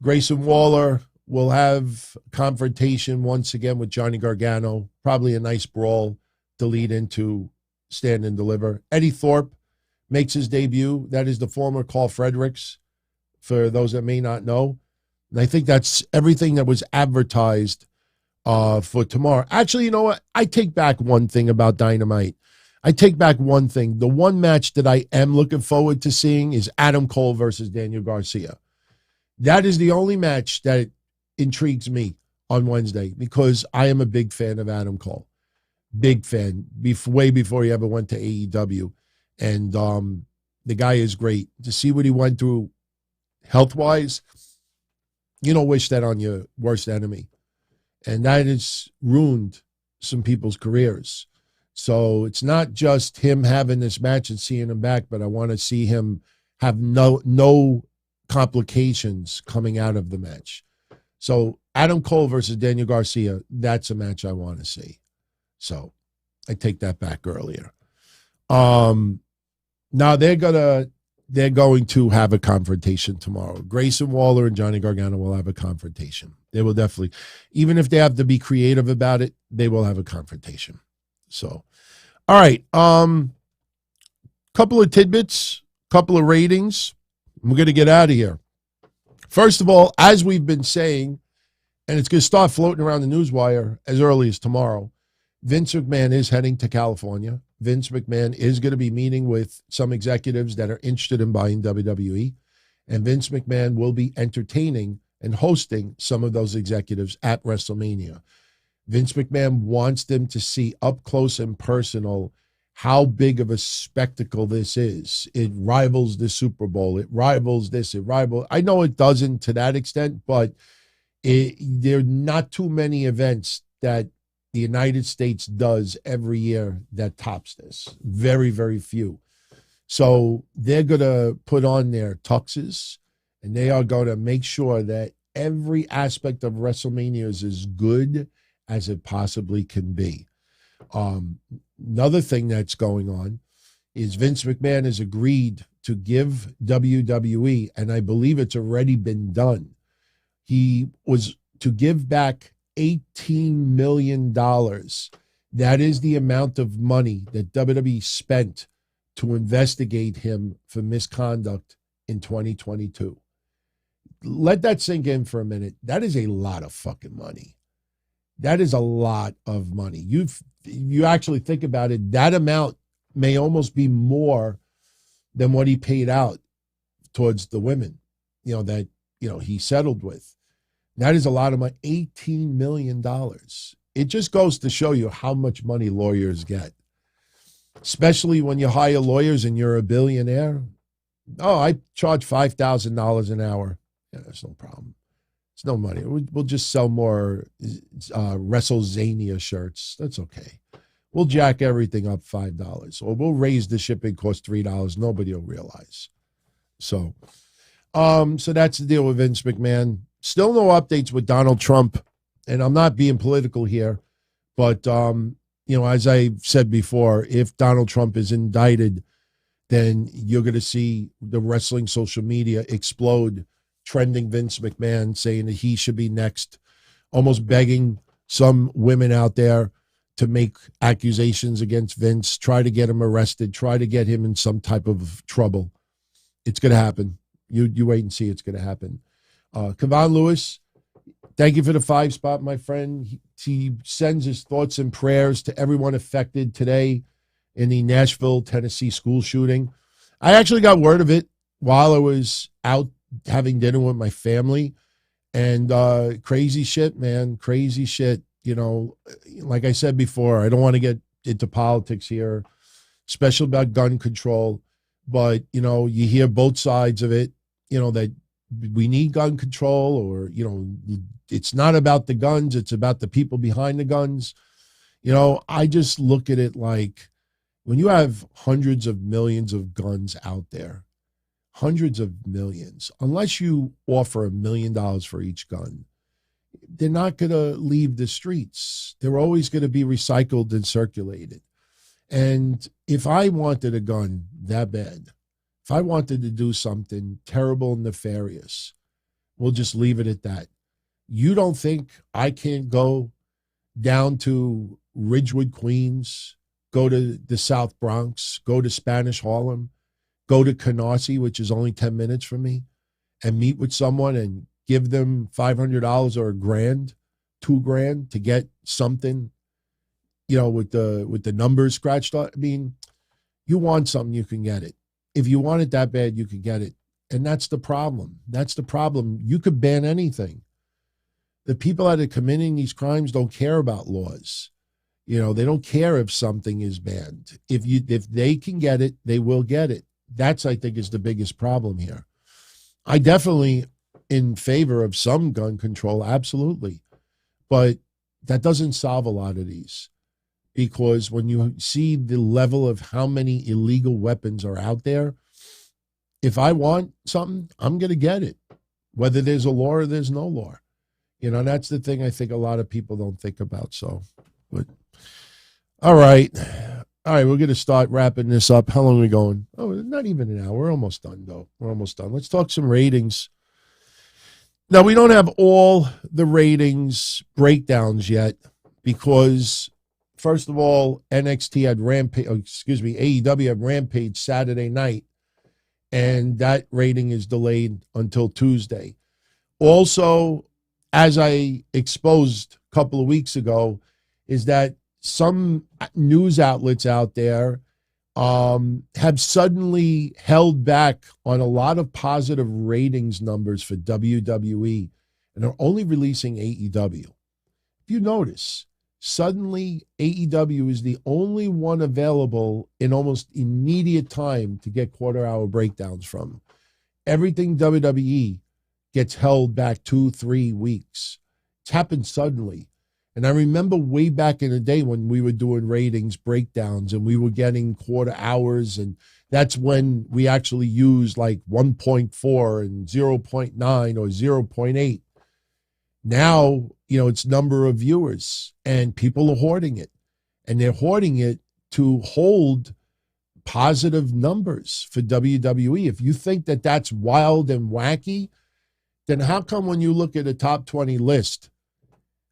Grayson Waller will have confrontation once again with Johnny Gargano. Probably a nice brawl to lead into Stand and Deliver. Eddie Thorpe makes his debut. That is the former Carl Fredericks, for those that may not know. And I think that's everything that was advertised for tomorrow. Actually, you know what? I take back one thing about Dynamite. I take back one thing. The one match that I am looking forward to seeing is Adam Cole versus Daniel Garcia. That is the only match that intrigues me on Wednesday because I am a big fan of Adam Cole. Big fan, way before he ever went to AEW. And the guy is great. To see what he went through health-wise, you don't wish that on your worst enemy. And that has ruined some people's careers. So it's not just him having this match and seeing him back, but I want to see him have no complications coming out of the match. So Adam Cole versus Daniel Garcia, that's a match I want to see. So I take that back earlier. Now they're going to have a confrontation tomorrow. Grayson Waller and Johnny Gargano will have a confrontation. They will definitely, even if they have to be creative about it, they will have a confrontation. So, all right. Couple of tidbits, couple of ratings. We're going to get out of here. First of all, as we've been saying, and it's going to start floating around the newswire as early as tomorrow, Vince McMahon is heading to California. Vince McMahon is going to be meeting with some executives that are interested in buying WWE, and Vince McMahon will be entertaining and hosting some of those executives at WrestleMania. Vince McMahon wants them to see up close and personal how big of a spectacle this is. It rivals the Super Bowl. It rivals this. I know it doesn't to that extent, but there are not too many events that the United States does every year that tops this. Very, very few. So they're going to put on their tuxes, and they are going to make sure that every aspect of WrestleMania is as good as it possibly can be. Another thing that's going on is Vince McMahon has agreed to give WWE, and I believe it's already been done. He was to give back $18 million. That is the amount of money that WWE spent to investigate him for misconduct in 2022. Let that sink in for a minute. That is a lot of fucking money. That is a lot of money. You actually think about it, that amount may almost be more than what he paid out towards the women, that, he settled with. That is a lot of money, $18 million. It just goes to show you how much money lawyers get, especially when you hire lawyers and you're a billionaire. Oh, I charge $5,000 an hour. Yeah, that's no problem. It's no money. We'll just sell more WrestleZania shirts. That's okay. We'll jack everything up $5, or we'll raise the shipping cost $3. Nobody will realize. So that's the deal with Vince McMahon. Still no updates with Donald Trump, and I'm not being political here, but as I said before, if Donald Trump is indicted, then you're going to see the wrestling social media explode, trending Vince McMahon, saying that he should be next, almost begging some women out there to make accusations against Vince, try to get him arrested, try to get him in some type of trouble. It's going to happen. You wait and see. It's going to happen. Kevon Lewis, thank you for the 5 spot, my friend. He sends his thoughts and prayers to everyone affected today in the Nashville, Tennessee school shooting. I actually got word of it while I was out having dinner with my family, and crazy shit, man, crazy shit. Like I said before, I don't want to get into politics here, especially about gun control, but, you hear both sides of it, that we need gun control, or, it's not about the guns, it's about the people behind the guns. I just look at it like, when you have hundreds of millions of guns out there, hundreds of millions, unless you offer $1 million for each gun, they're not going to leave the streets. They're always going to be recycled and circulated. And if I wanted a gun that bad, if I wanted to do something terrible and nefarious, we'll just leave it at that. You don't think I can't go down to Ridgewood, Queens, go to the South Bronx, go to Spanish Harlem, go to Canarsie, which is only 10 minutes from me, and meet with someone and give them $500 or $1,000, $2,000 to get something, with the numbers scratched up? I mean, you want something, you can get it. If you want it that bad, you can get it. And that's the problem. That's the problem. You could ban anything. The people that are committing these crimes don't care about laws. They don't care if something is banned. If they can get it, they will get it. That's, I think, is the biggest problem here. I definitely in favor of some gun control, absolutely. But that doesn't solve a lot of these, because when you see the level of how many illegal weapons are out there, if I want something, I'm going to get it, whether there's a law or there's no law. That's the thing I think a lot of people don't think about. So, but all right, we're going to start wrapping this up. How long are we going? Oh, not even an hour. We're almost done, though. We're almost done. Let's talk some ratings. Now, we don't have all the ratings breakdowns yet because, first of all, AEW had Rampage Saturday night, and that rating is delayed until Tuesday. Also, as I exposed a couple of weeks ago, is that some news outlets out there have suddenly held back on a lot of positive ratings numbers for WWE and are only releasing AEW. If you notice, suddenly AEW is the only one available in almost immediate time to get quarter-hour breakdowns from. Everything WWE gets held back 2-3 weeks. It's happened suddenly. And I remember way back in the day when we were doing ratings breakdowns and we were getting quarter hours, and that's when we actually used like 1.4 and 0.9 or 0.8. Now, it's number of viewers, and people are hoarding it. And they're hoarding it to hold positive numbers for WWE. If you think that that's wild and wacky, then how come when you look at a top 20 list,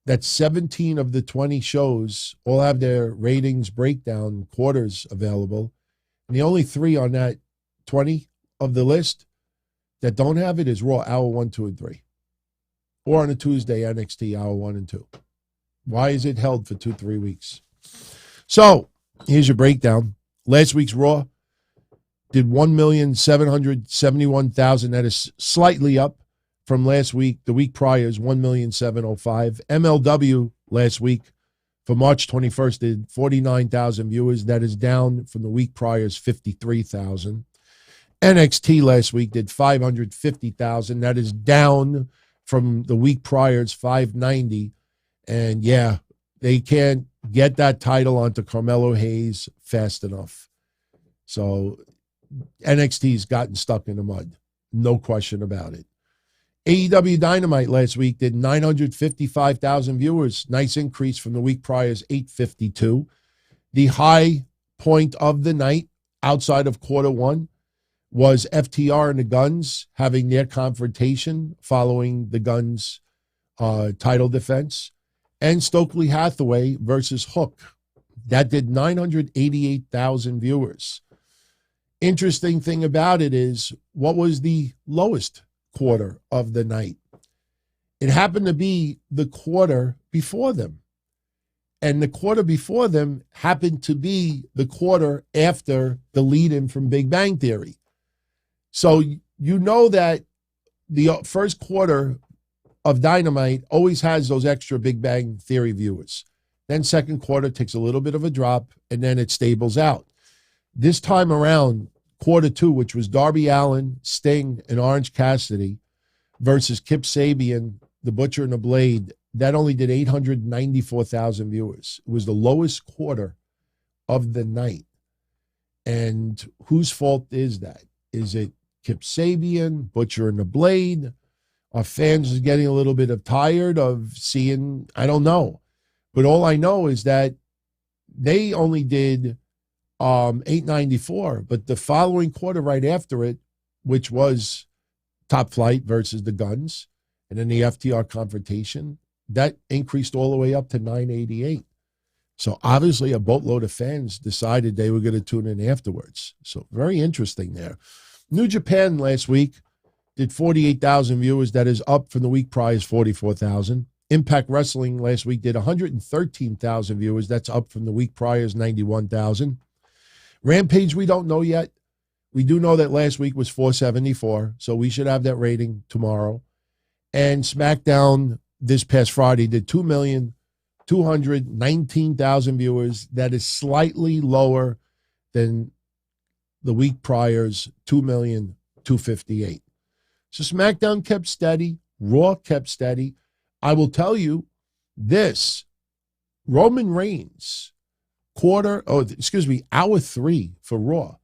that 17 of the 20 shows all have their ratings breakdown quarters available, and the only 3 on that 20 of the list that don't have it is Raw Hour 1, 2, and 3. Or on a Tuesday, NXT Hour 1 and 2. Why is it held for 2-3 weeks? So, here's your breakdown. Last week's Raw did 1,771,000. That is slightly up from last week. The week prior is 1,705,000. MLW last week for March 21st did 49,000 viewers. That is down from the week prior's 53,000. NXT last week did 550,000. That is down from the week prior's 590. And yeah, they can't get that title onto Carmelo Hayes fast enough. So NXT's gotten stuck in the mud. No question about it. AEW Dynamite last week did 955,000 viewers. Nice increase from the week prior's 852. The high point of the night outside of quarter one was FTR and the Guns having their confrontation following the Guns title defense, and Stokely Hathaway versus Hook. That did 988,000 viewers. Interesting thing about it is, what was the lowest quarter of the night? It happened to be the quarter before them. And the quarter before them happened to be the quarter after the lead-in from Big Bang Theory. So you know that the first quarter of Dynamite always has those extra Big Bang Theory viewers. Then second quarter takes a little bit of a drop, and then it stables out. This time around, quarter two, which was Darby Allin, Sting, and Orange Cassidy versus Kip Sabian, The Butcher and the Blade, that only did 894,000 viewers. It was the lowest quarter of the night. And whose fault is that? Is it Kip Sabian, Butcher and the Blade? Are fans getting a little bit tired of seeing? I don't know. But all I know is that they only did 894, but the following quarter right after it, which was Top Flight versus the Guns, and then the FTR confrontation, that increased all the way up to 988. So obviously a boatload of fans decided they were going to tune in afterwards. So very interesting there. New Japan last week did 48,000 viewers. That is up from the week prior, 44,000. Impact Wrestling last week did 113,000 viewers. That's up from the week prior's 91,000. Rampage, we don't know yet. We do know that last week was 474, so we should have that rating tomorrow. And SmackDown this past Friday did 2,219,000 viewers. That is slightly lower than the week prior's 2,258,000. So SmackDown kept steady. Raw kept steady. I will tell you this, Roman Reigns, hour 3 for Raw.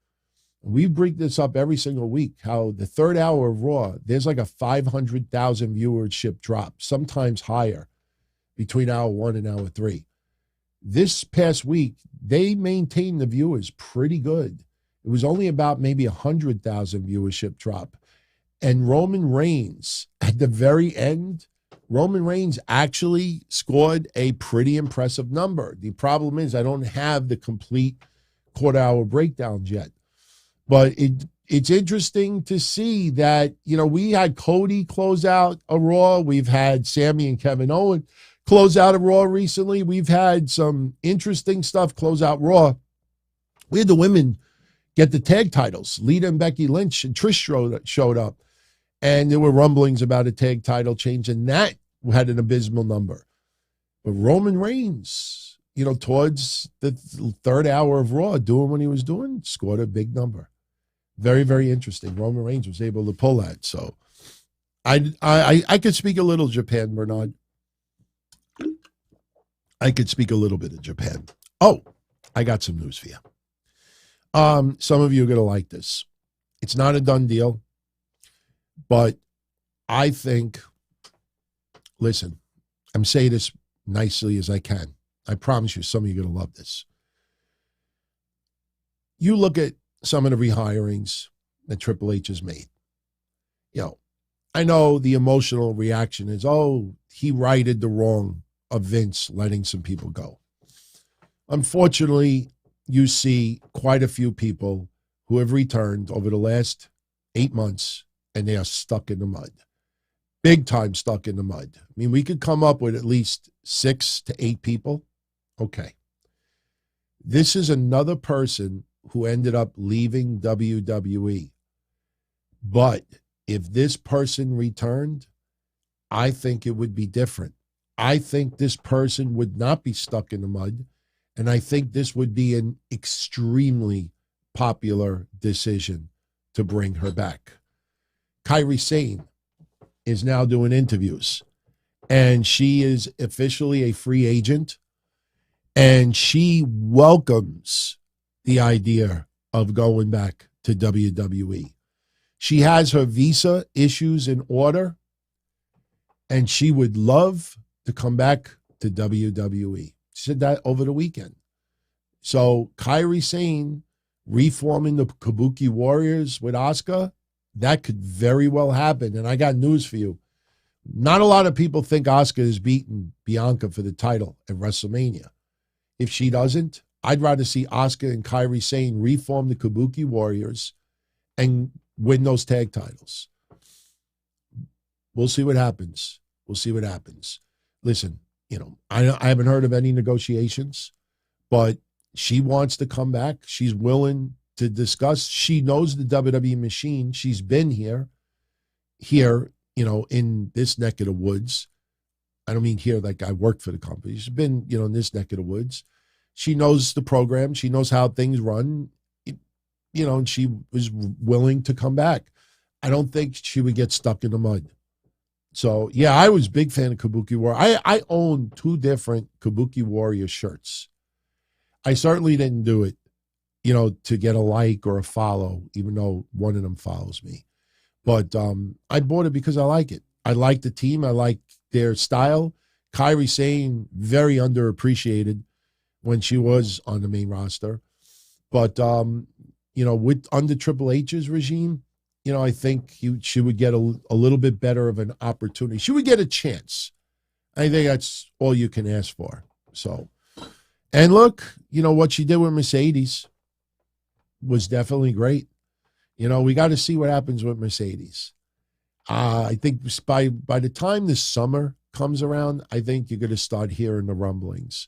We bring this up every single week, how the third hour of Raw, there's like a 500,000 viewership drop, sometimes higher, between hour 1 and hour 3. This past week, they maintained the viewers pretty good. It was only about maybe 100,000 viewership drop. And Roman Reigns, at the very end, Roman Reigns actually scored a pretty impressive number. The problem is I don't have the complete quarter-hour breakdowns yet. But it's interesting to see that, we had Cody close out a Raw. We've had Sami and Kevin Owens close out a Raw recently. We've had some interesting stuff close out Raw. We had the women get the tag titles. Lita and Becky Lynch and Trish showed up. And there were rumblings about a tag title change, and that had an abysmal number. But Roman Reigns, towards the third hour of Raw, doing what he was doing, scored a big number. Very, very interesting. Roman Reigns was able to pull that. So I could speak a little Japan, Bernard. I could speak a little bit of Japan. Oh, I got some news for you. Some of you are going to like this. It's not a done deal, but I think Listen, I'm saying this nicely as I can. I promise you, some of you are going to love this. You look at some of the rehirings that Triple H has made. You know, I know the emotional reaction is, oh, he righted the wrong of Vince letting some people go. Unfortunately, you see quite a few people who have returned over the last 8 months, and they are stuck in the mud. Big time stuck in the mud. I mean, we could come up with at least 6 to 8 people. Okay. This is another person who ended up leaving WWE. But if this person returned, I think it would be different. I think this person would not be stuck in the mud. And I think this would be an extremely popular decision to bring her back. Kairi Sane is now doing interviews, and she is officially a free agent, and she welcomes the idea of going back to WWE. She has her visa issues in order, and she would love to come back to WWE. She said that over the weekend. So Kairi Sane reforming the Kabuki Warriors with Asuka, that could very well happen. And I got news for you. Not a lot of people think Asuka has beaten Bianca for the title at WrestleMania. If she doesn't, I'd rather see Asuka and Kairi Sane reform the Kabuki Warriors and win those tag titles. We'll see what happens. We'll see what happens. Listen, you know, I haven't heard of any negotiations, but she wants to come back. She's willing to discuss. She knows the WWE machine. She's been here, you know, in this neck of the woods. I don't mean here like I worked for the company. She's been, you know, in this neck of the woods. She knows the program. She knows how things run, you know, and she was willing to come back. I don't think she would get stuck in the mud. So, yeah, I was a big fan of Kabuki Warrior. I own 2 different Kabuki Warrior shirts. I certainly didn't do it, you know, to get a like or a follow, even though one of them follows me. But I bought it because I like it. I like the team. I like their style. Kairi Sane, very underappreciated when she was on the main roster. But, you know, under Triple H's regime, you know, I think she would get a little bit better of an opportunity. She would get a chance. I think that's all you can ask for. So, and look, you know, what she did with Mercedes was definitely great. You know, we got to see what happens with Mercedes. I think by the time this summer comes around, I think you're going to start hearing the rumblings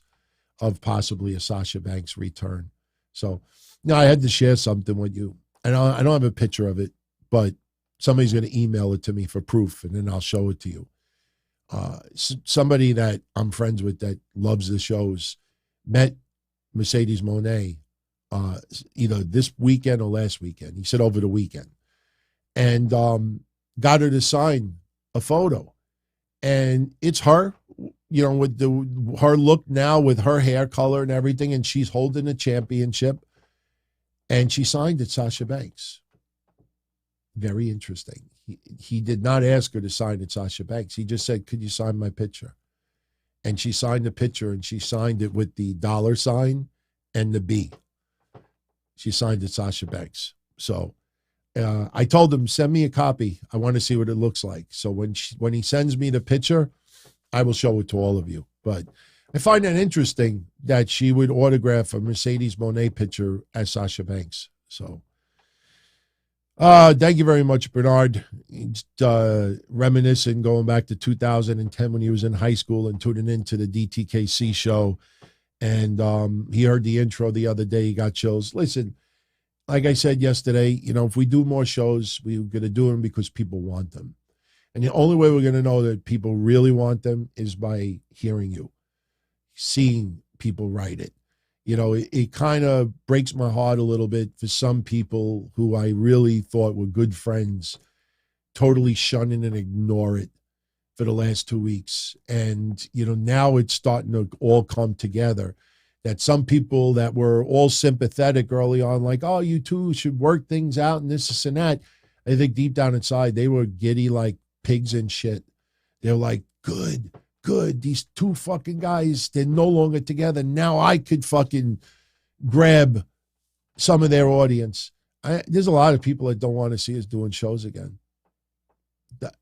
of possibly a Sasha Banks return. So, now I had to share something with you. I don't have a picture of it, but somebody's going to email it to me for proof, and then I'll show it to you. Somebody that I'm friends with that loves the shows met Mercedes Moné either this weekend or last weekend. He said over the weekend. And got her to sign a photo. And it's her, you know, with her look now with her hair color and everything, and she's holding a championship. And she signed it, Sasha Banks. Very interesting. He did not ask her to sign it, Sasha Banks. He just said, could you sign my picture? And she signed the picture, and she signed it with the $sign and the B. She signed it, Sasha Banks. So I told him, send me a copy. I want to see what it looks like. So when he sends me the picture, I will show it to all of you. But I find that interesting that she would autograph a Mercedes Moné picture as Sasha Banks. So thank you very much, Bernard. Reminiscing, going back to 2010 when he was in high school and tuning into the DTKC show. And he heard the intro the other day. He got chills. Listen, like I said yesterday, you know, if we do more shows, we're going to do them because people want them. And the only way we're going to know that people really want them is by hearing you, seeing people write it. You know, it kind of breaks my heart a little bit for some people who I really thought were good friends, totally shun it and ignore it for the last 2 weeks. And, you know, now it's starting to all come together. That some people that were all sympathetic early on, like, oh, you two should work things out and this and that. I think deep down inside, they were giddy like pigs and shit. They're like, good. These two fucking guys, they're no longer together. Now I could fucking grab some of their audience. There's a lot of people that don't want to see us doing shows again.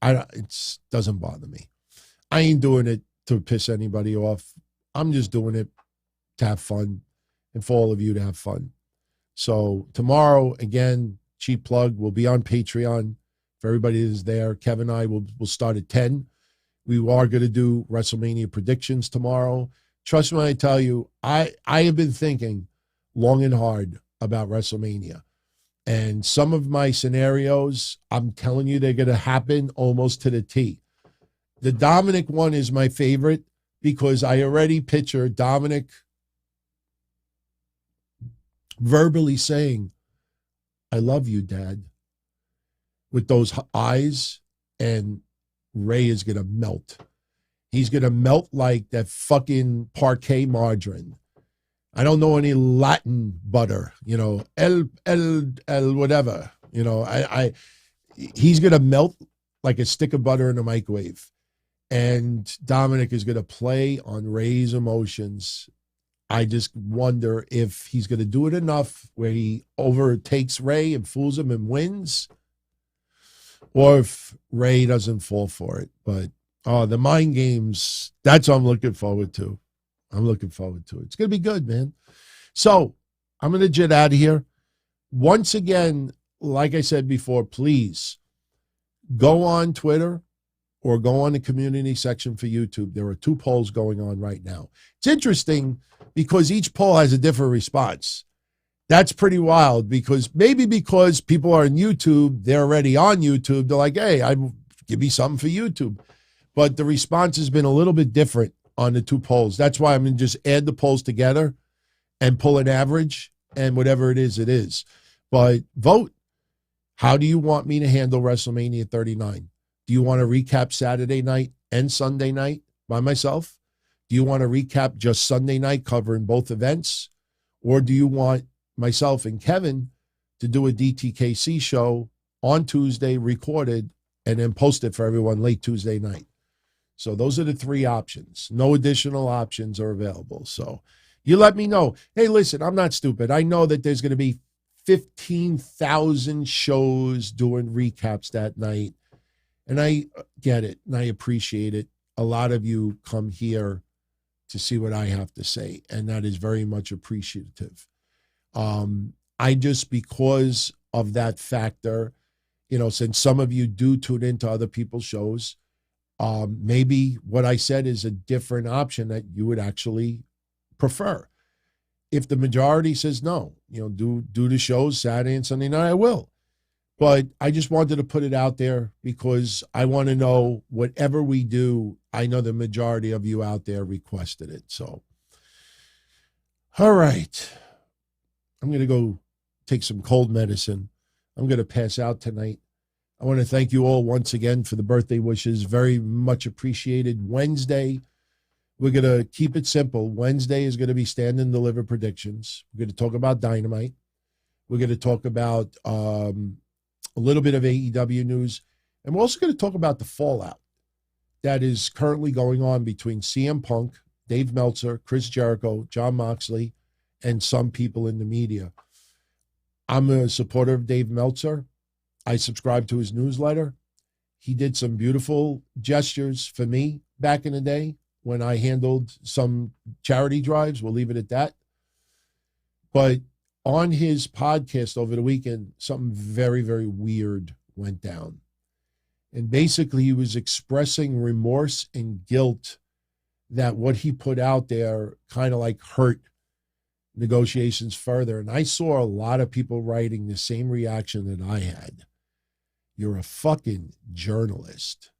It doesn't bother me. I ain't doing it to piss anybody off. I'm just doing it to have fun and for all of you to have fun. So tomorrow, again, cheap plug, we'll be on Patreon. For everybody that is there, Kevin and I will start at 10. We are going to do WrestleMania predictions tomorrow. Trust me when I tell you, I have been thinking long and hard about WrestleMania. And some of my scenarios, I'm telling you, they're going to happen almost to the T. The Dominic one is my favorite because I already picture Dominic verbally saying, I love you, Dad, with those eyes, and Ray is going to melt. He's going to melt like that fucking parquet margarine. I don't know any Latin butter, el whatever, he's going to melt like a stick of butter in a microwave. And Dominic is going to play on Ray's emotions. I just wonder if he's going to do it enough where he overtakes Ray and fools him and wins, or if Ray doesn't fall for it. But the mind games, that's what I'm looking forward to. It's going to be good, man. So I'm going to jet out of here. Once again, like I said before, please go on Twitter or go on the community section for YouTube. There are 2 polls going on right now. It's interesting because each poll has a different response. That's pretty wild because people are on YouTube, they're already on YouTube. They're like, hey, give me something for YouTube. But the response has been a little bit different on the 2 polls. That's why I'm going to just add the polls together and pull an average, and whatever it is, it is. But vote. How do you want me to handle WrestleMania 39? Do you want to recap Saturday night and Sunday night by myself? Do you want to recap just Sunday night covering both events? Or do you want myself and Kevin to do a DTKC show on Tuesday, recorded, and then post it for everyone late Tuesday night? So those are the 3 options. No additional options are available. So you let me know. Hey, listen, I'm not stupid. I know that there's going to be 15,000 shows doing recaps that night. And I get it, and I appreciate it. A lot of you come here to see what I have to say, and that is very much appreciative. Because of that factor, since some of you do tune into other people's shows, maybe what I said is a different option that you would actually prefer. If the majority says no, do the shows Saturday and Sunday night, I will. But I just wanted to put it out there because I want to know whatever we do, I know the majority of you out there requested it. So, all right. I'm going to go take some cold medicine. I'm going to pass out tonight. I want to thank you all once again for the birthday wishes. Very much appreciated. Wednesday, we're going to keep it simple. Wednesday is going to be stand and deliver predictions. We're going to talk about Dynamite. We're going to talk about a little bit of AEW news. And we're also going to talk about the fallout that is currently going on between CM Punk, Dave Meltzer, Chris Jericho, Jon Moxley, and some people in the media. I'm a supporter of Dave Meltzer. I subscribe to his newsletter. He did some beautiful gestures for me back in the day when I handled some charity drives. We'll leave it at that. But on his podcast over the weekend, something very, very weird went down. And basically, he was expressing remorse and guilt that what he put out there kind of like hurt negotiations further. And I saw a lot of people writing the same reaction that I had. You're a fucking journalist.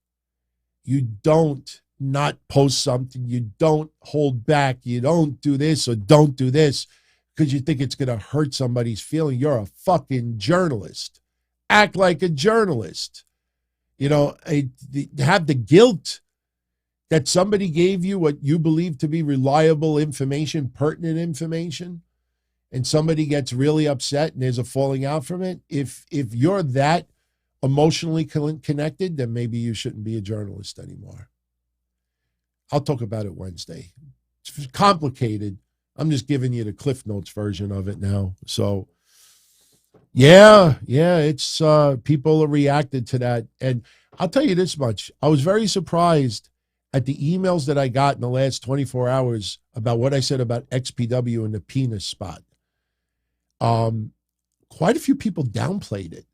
You don't not post something. You don't hold back. You don't do this or don't do this because you think it's going to hurt somebody's feeling. You're a fucking journalist. Act like a journalist. Have the guilt that somebody gave you what you believe to be reliable information, pertinent information, and somebody gets really upset and there's a falling out from it. If you're that emotionally connected, then maybe you shouldn't be a journalist anymore. I'll talk about it Wednesday. It's complicated. I'm just giving you the Cliff Notes version of it now. So, yeah, it's people are reacted to that. And I'll tell you this much. I was very surprised at the emails that I got in the last 24 hours about what I said about XPW and the penis spot. Quite a few people downplayed it.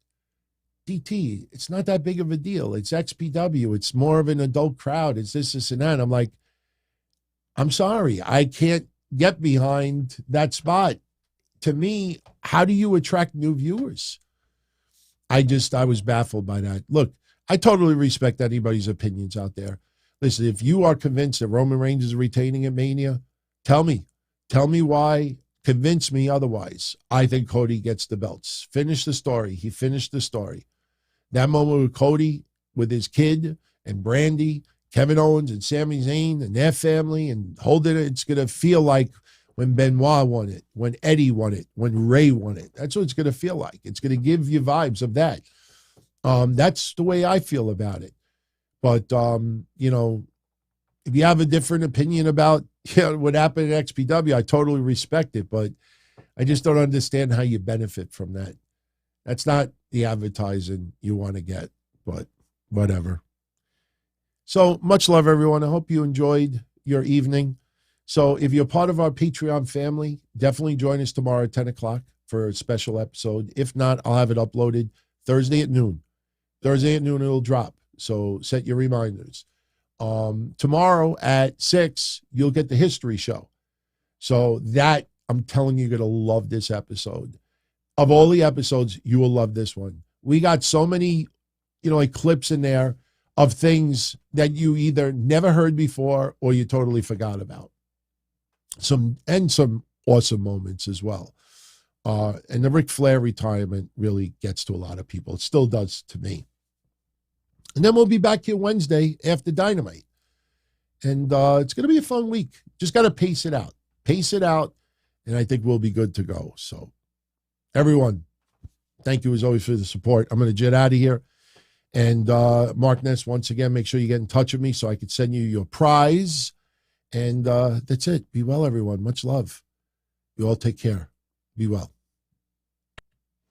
DT, it's not that big of a deal. It's XPW. It's more of an adult crowd. It's this, and that. I'm like, I'm sorry. I can't get behind that spot. To me, how do you attract new viewers? I was baffled by that. Look, I totally respect anybody's opinions out there. Listen, if you are convinced that Roman Reigns is retaining at Mania, tell me why. Convince me otherwise. I think Cody gets the belts. Finish the story. He finished the story. That moment with Cody, with his kid and Brandy, Kevin Owens and Sami Zayn and their family, and holding it, it's going to feel like when Benoit won it, when Eddie won it, when Ray won it. That's what it's going to feel like. It's going to give you vibes of that. That's the way I feel about it. But, if you have a different opinion about what happened at XPW, I totally respect it, but I just don't understand how you benefit from that. That's not the advertising you want to get, but whatever. So much love, everyone. I hope you enjoyed your evening. So if you're part of our Patreon family, definitely join us tomorrow at 10 o'clock for a special episode. If not, I'll have it uploaded Thursday at noon. Thursday at noon, it'll drop. So set your reminders. Tomorrow at 6, you'll get the history show. So that, I'm telling you, you're going to love this episode. Of all the episodes, you will love this one. We got so many, clips in there of things that you either never heard before or you totally forgot about. Some awesome moments as well. And the Ric Flair retirement really gets to a lot of people. It still does to me. And then we'll be back here Wednesday after Dynamite. And it's going to be a fun week. Just got to pace it out. Pace it out, and I think we'll be good to go. So, everyone, thank you as always for the support. I'm going to jet out of here. And Mark Ness, once again, make sure you get in touch with me so I can send you your prize. And that's it. Be well, everyone. Much love. You all take care. Be well.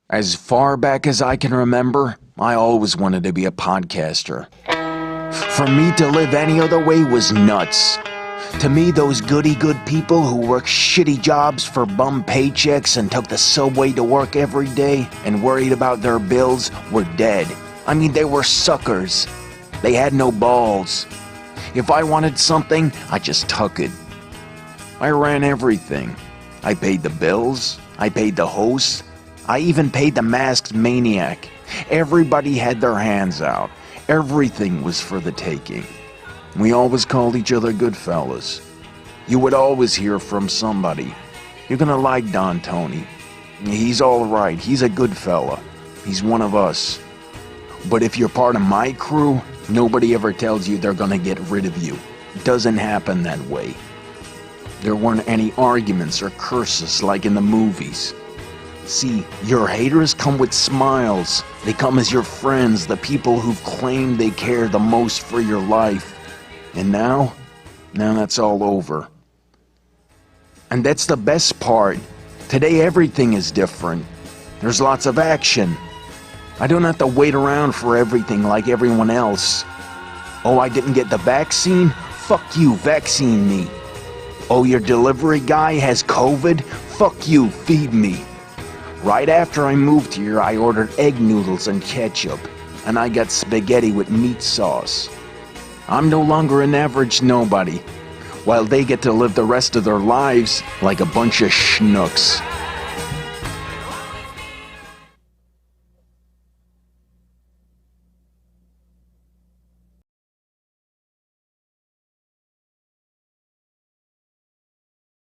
As far back as I can remember, I always wanted to be a podcaster. For me to live any other way was nuts. To me, those goody-good people who worked shitty jobs for bum paychecks and took the subway to work every day and worried about their bills were dead. I mean, they were suckers. They had no balls. If I wanted something, I just took it. I ran everything. I paid the bills. I paid the hosts. I even paid the masked maniac. Everybody had their hands out. Everything was for the taking. We always called each other good fellas. You would always hear from somebody. You're gonna like Don Tony. He's all right. He's a good fella. He's one of us. But if you're part of my crew, nobody ever tells you they're gonna get rid of you. It doesn't happen that way. There weren't any arguments or curses like in the movies. See, your haters come with smiles. They come as your friends, the people who've claimed they care the most for your life. And now that's all over. And that's the best part. Today everything is different. There's lots of action. I don't have to wait around for everything like everyone else. Oh, I didn't get the vaccine? Fuck you, vaccine me. Oh, your delivery guy has COVID? Fuck you, feed me. Right after I moved here, I ordered egg noodles and ketchup, and I got spaghetti with meat sauce. I'm no longer an average nobody, while they get to live the rest of their lives like a bunch of schnooks.